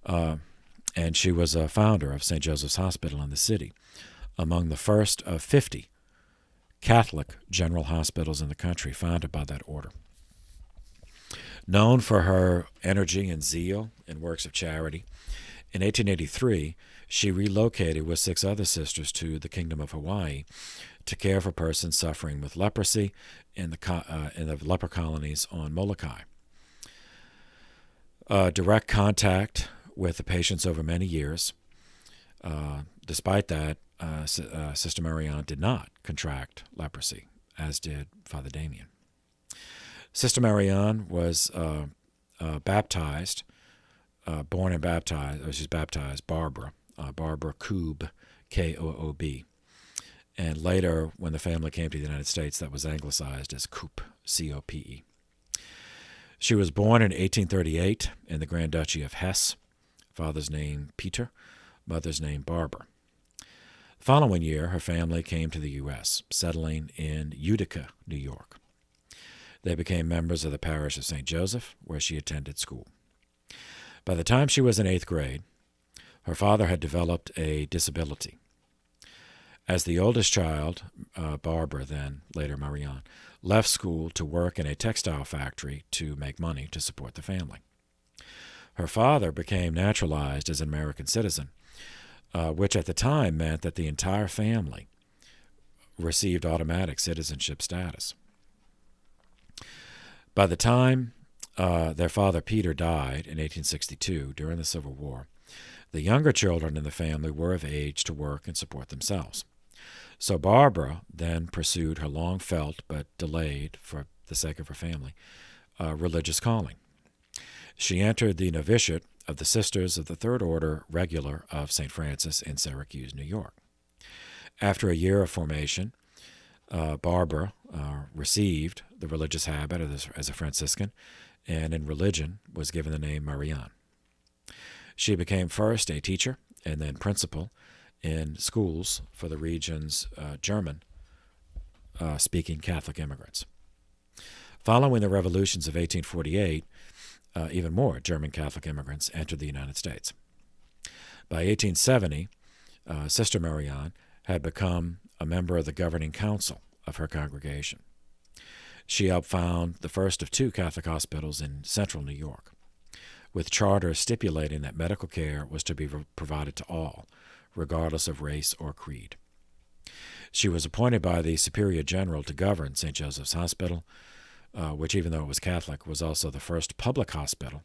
And she was a founder of St. Joseph's Hospital in the city, among the first of 50 Catholic general hospitals in the country founded by that order. Known for her energy and zeal in works of charity, in 1883 she relocated with 6 other sisters to the Kingdom of Hawaii to care for persons suffering with leprosy in the leper colonies on Molokai. Direct contact with the patients over many years. Despite that, Sister Marianne did not contract leprosy, as did Father Damien. Sister Marianne was baptized, born and baptized, she's baptized Barbara Koob, Koob. And later, when the family came to the United States, that was anglicized as Coop, Cope. She was born in 1838 in the Grand Duchy of Hesse. Father's name Peter, mother's name Barbara. The following year, her family came to the U.S., settling in Utica, New York. They became members of the parish of St. Joseph, where she attended school. By the time she was in 8th grade, her father had developed a disability. As the oldest child, Barbara, then later Marianne, left school to work in a textile factory to make money to support the family. Her father became naturalized as an American citizen, which at the time meant that the entire family received automatic citizenship status. By the time their father Peter died in 1862 during the Civil War, the younger children in the family were of age to work and support themselves. So Barbara then pursued her long-felt but delayed, for the sake of her family, religious calling. She entered the novitiate of the Sisters of the Third Order Regular of St. Francis in Syracuse, New York. After a year of formation, Barbara received the religious habit as a Franciscan, and in religion was given the name Marianne. She became first a teacher and then principal in schools for the region's German-speaking Catholic immigrants. Following the revolutions of 1848, even more German Catholic immigrants entered the United States. By 1870, Sister Marianne had become a member of the governing council of her congregation. She helped found the first of 2 Catholic hospitals in central New York, with charters stipulating that medical care was to be provided to all, regardless of race or creed. She was appointed by the Superior General to govern St. Joseph's Hospital, which, even though it was Catholic, was also the first public hospital,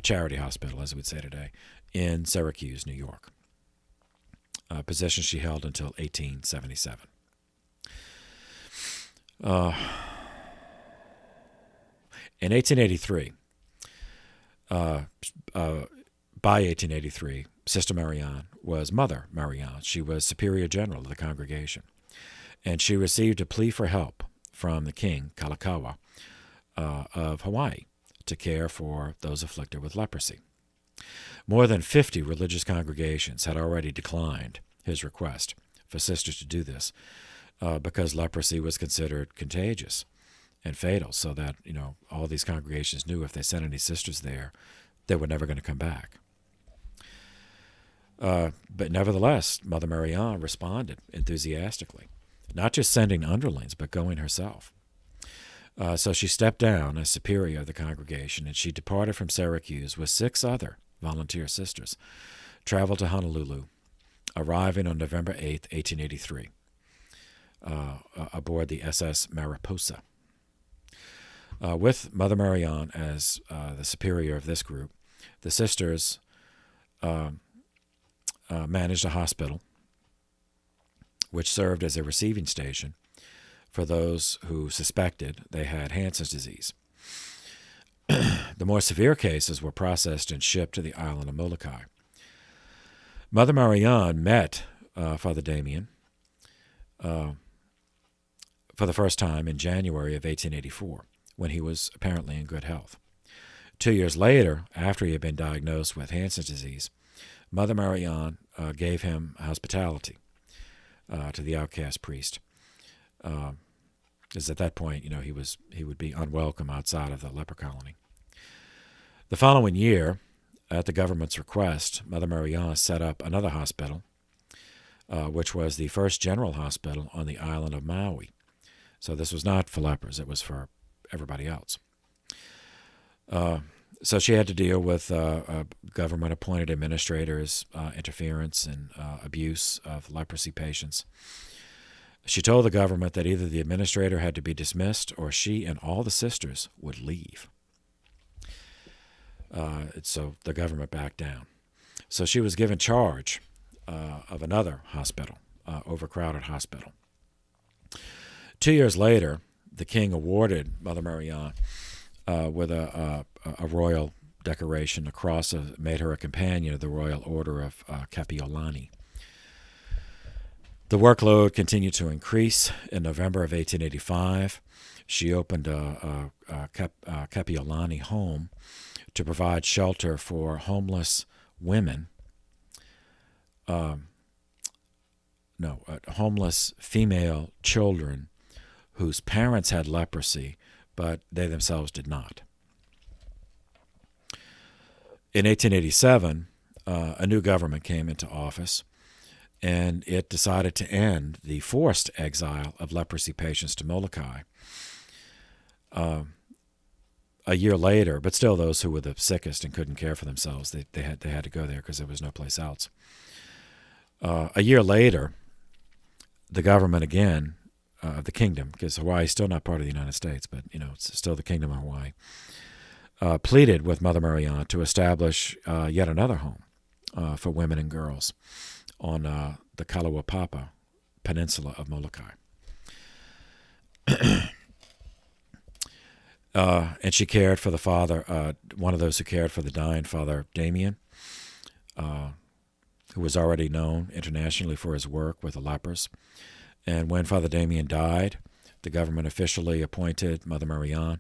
charity hospital, as we'd say today, in Syracuse, New York, a position she held until 1877. In 1883, by 1883, Sister Marianne was Mother Marianne. She was Superior General of the congregation, and she received a plea for help from the king, Kalakaua, of Hawaii, to care for those afflicted with leprosy. More than 50 religious congregations had already declined his request for sisters to do this because leprosy was considered contagious and fatal, so that, all these congregations knew if they sent any sisters there, they were never going to come back. But nevertheless, Mother Marianne responded enthusiastically, not just sending underlings, but going herself. So she stepped down as superior of the congregation, and she departed from Syracuse with 6 other volunteer sisters, traveled to Honolulu, arriving on November 8, 1883, aboard the SS Mariposa. With Mother Marianne as the superior of this group, the sisters managed a hospital which served as a receiving station for those who suspected they had Hansen's disease. The more severe cases were processed and shipped to the island of Molokai. Mother Marianne met Father Damien for the first time in January of 1884, when he was apparently in good health. 2 years later, after he had been diagnosed with Hansen's disease, Mother Marianne gave him hospitality to the outcast priest. Because at that point, he would be unwelcome outside of the leper colony. The following year, at the government's request, Mother Marianne set up another hospital, which was the first general hospital on the island of Maui. So this was not for lepers, it was for everybody else. So she had to deal with government-appointed administrators' interference and abuse of leprosy patients. She told the government that either the administrator had to be dismissed or she and all the sisters would leave. So the government backed down. So she was given charge of another hospital, overcrowded hospital. 2 years later, the king awarded Mother Marianne with a royal decoration. A cross made her a companion of the Royal Order of Capiolani. The workload continued to increase. In November of 1885, she opened a Capiolani home to provide shelter for homeless women, homeless female children whose parents had leprosy, but they themselves did not. In 1887, a new government came into office, and it decided to end the forced exile of leprosy patients to Molokai. A year later, but still those who were the sickest and couldn't care for themselves, they had to go there because there was no place else. A year later, the government again, the kingdom, because Hawaii is still not part of the United States, but it's still the Kingdom of Hawaii, pleaded with Mother Marianne to establish yet another home for women and girls on the Kalawapapa Peninsula of Molokai. And she cared for the father, one of those who cared for the dying Father Damien, who was already known internationally for his work with the lepers. And when Father Damien died, the government officially appointed Mother Marianne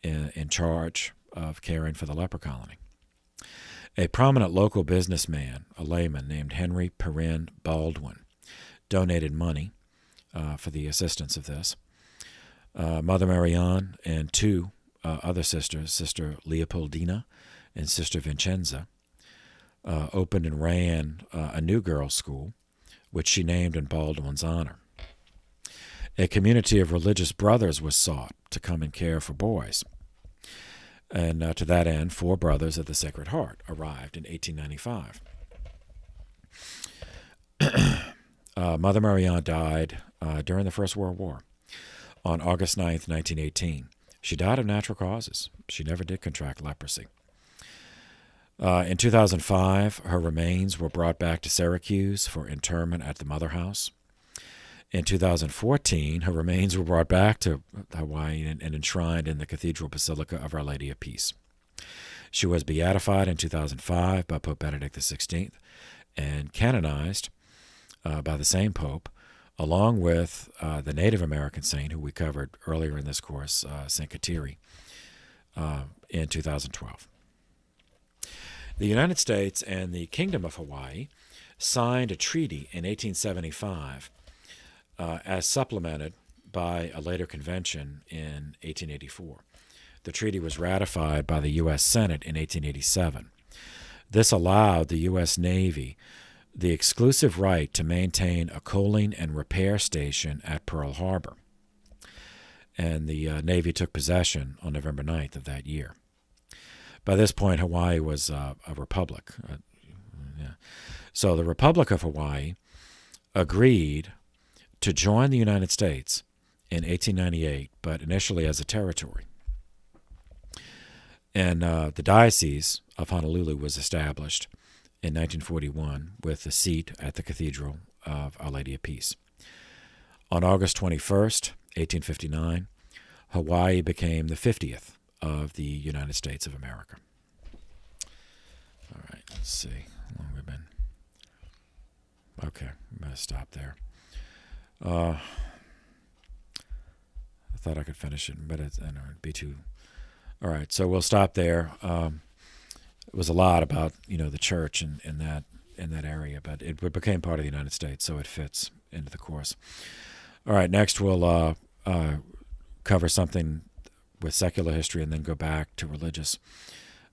in charge of caring for the leper colony. A prominent local businessman, a layman named Henry Perrin Baldwin, donated money for the assistance of this. Mother Marianne and two other sisters, Sister Leopoldina and Sister Vincenza, opened and ran a new girls' school, which she named in Baldwin's honor. A community of religious brothers was sought to come and care for boys. And to that end, 4 Brothers of the Sacred Heart arrived in 1895. Mother Marianne died during the First World War on August 9th, 1918. She died of natural causes. She never did contract leprosy. In 2005, her remains were brought back to Syracuse for interment at the Mother House. In 2014, her remains were brought back to Hawaii and enshrined in the Cathedral Basilica of Our Lady of Peace. She was beatified in 2005 by Pope Benedict XVI and canonized by the same Pope, along with the Native American saint who we covered earlier in this course, St. Kateri, in 2012. The United States and the Kingdom of Hawaii signed a treaty in 1875 as supplemented by a later convention in 1884. The treaty was ratified by the U.S. Senate in 1887. This allowed the U.S. Navy the exclusive right to maintain a coaling and repair station at Pearl Harbor. And the Navy took possession on November 9th of that year. By this point, Hawaii was a republic. So the Republic of Hawaii agreed to join the United States in 1898, but initially as a territory. And the Diocese of Honolulu was established in 1941 with a seat at the Cathedral of Our Lady of Peace. On August 21st, 1859, Hawaii became the 50th of the United States of America. All right, let's see how long we've been. Okay, I'm going to stop there. I thought I could finish it, but it'd be too... All right, so we'll stop there. It was a lot about the church in that area, but it became part of the United States, so it fits into the course. All right, next we'll cover something with secular history and then go back to religious.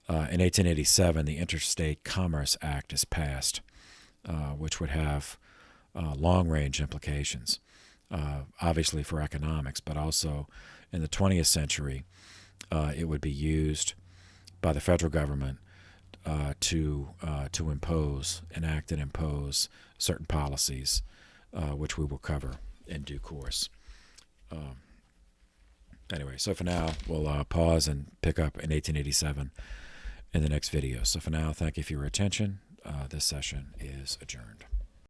In 1887, the Interstate Commerce Act is passed, which would have long-range implications, obviously for economics, but also in the 20th century, it would be used by the federal government to enact and impose certain policies, which we will cover in due course. Anyway, so for now, we'll pause and pick up in 1887 in the next video. So for now, thank you for your attention. This session is adjourned.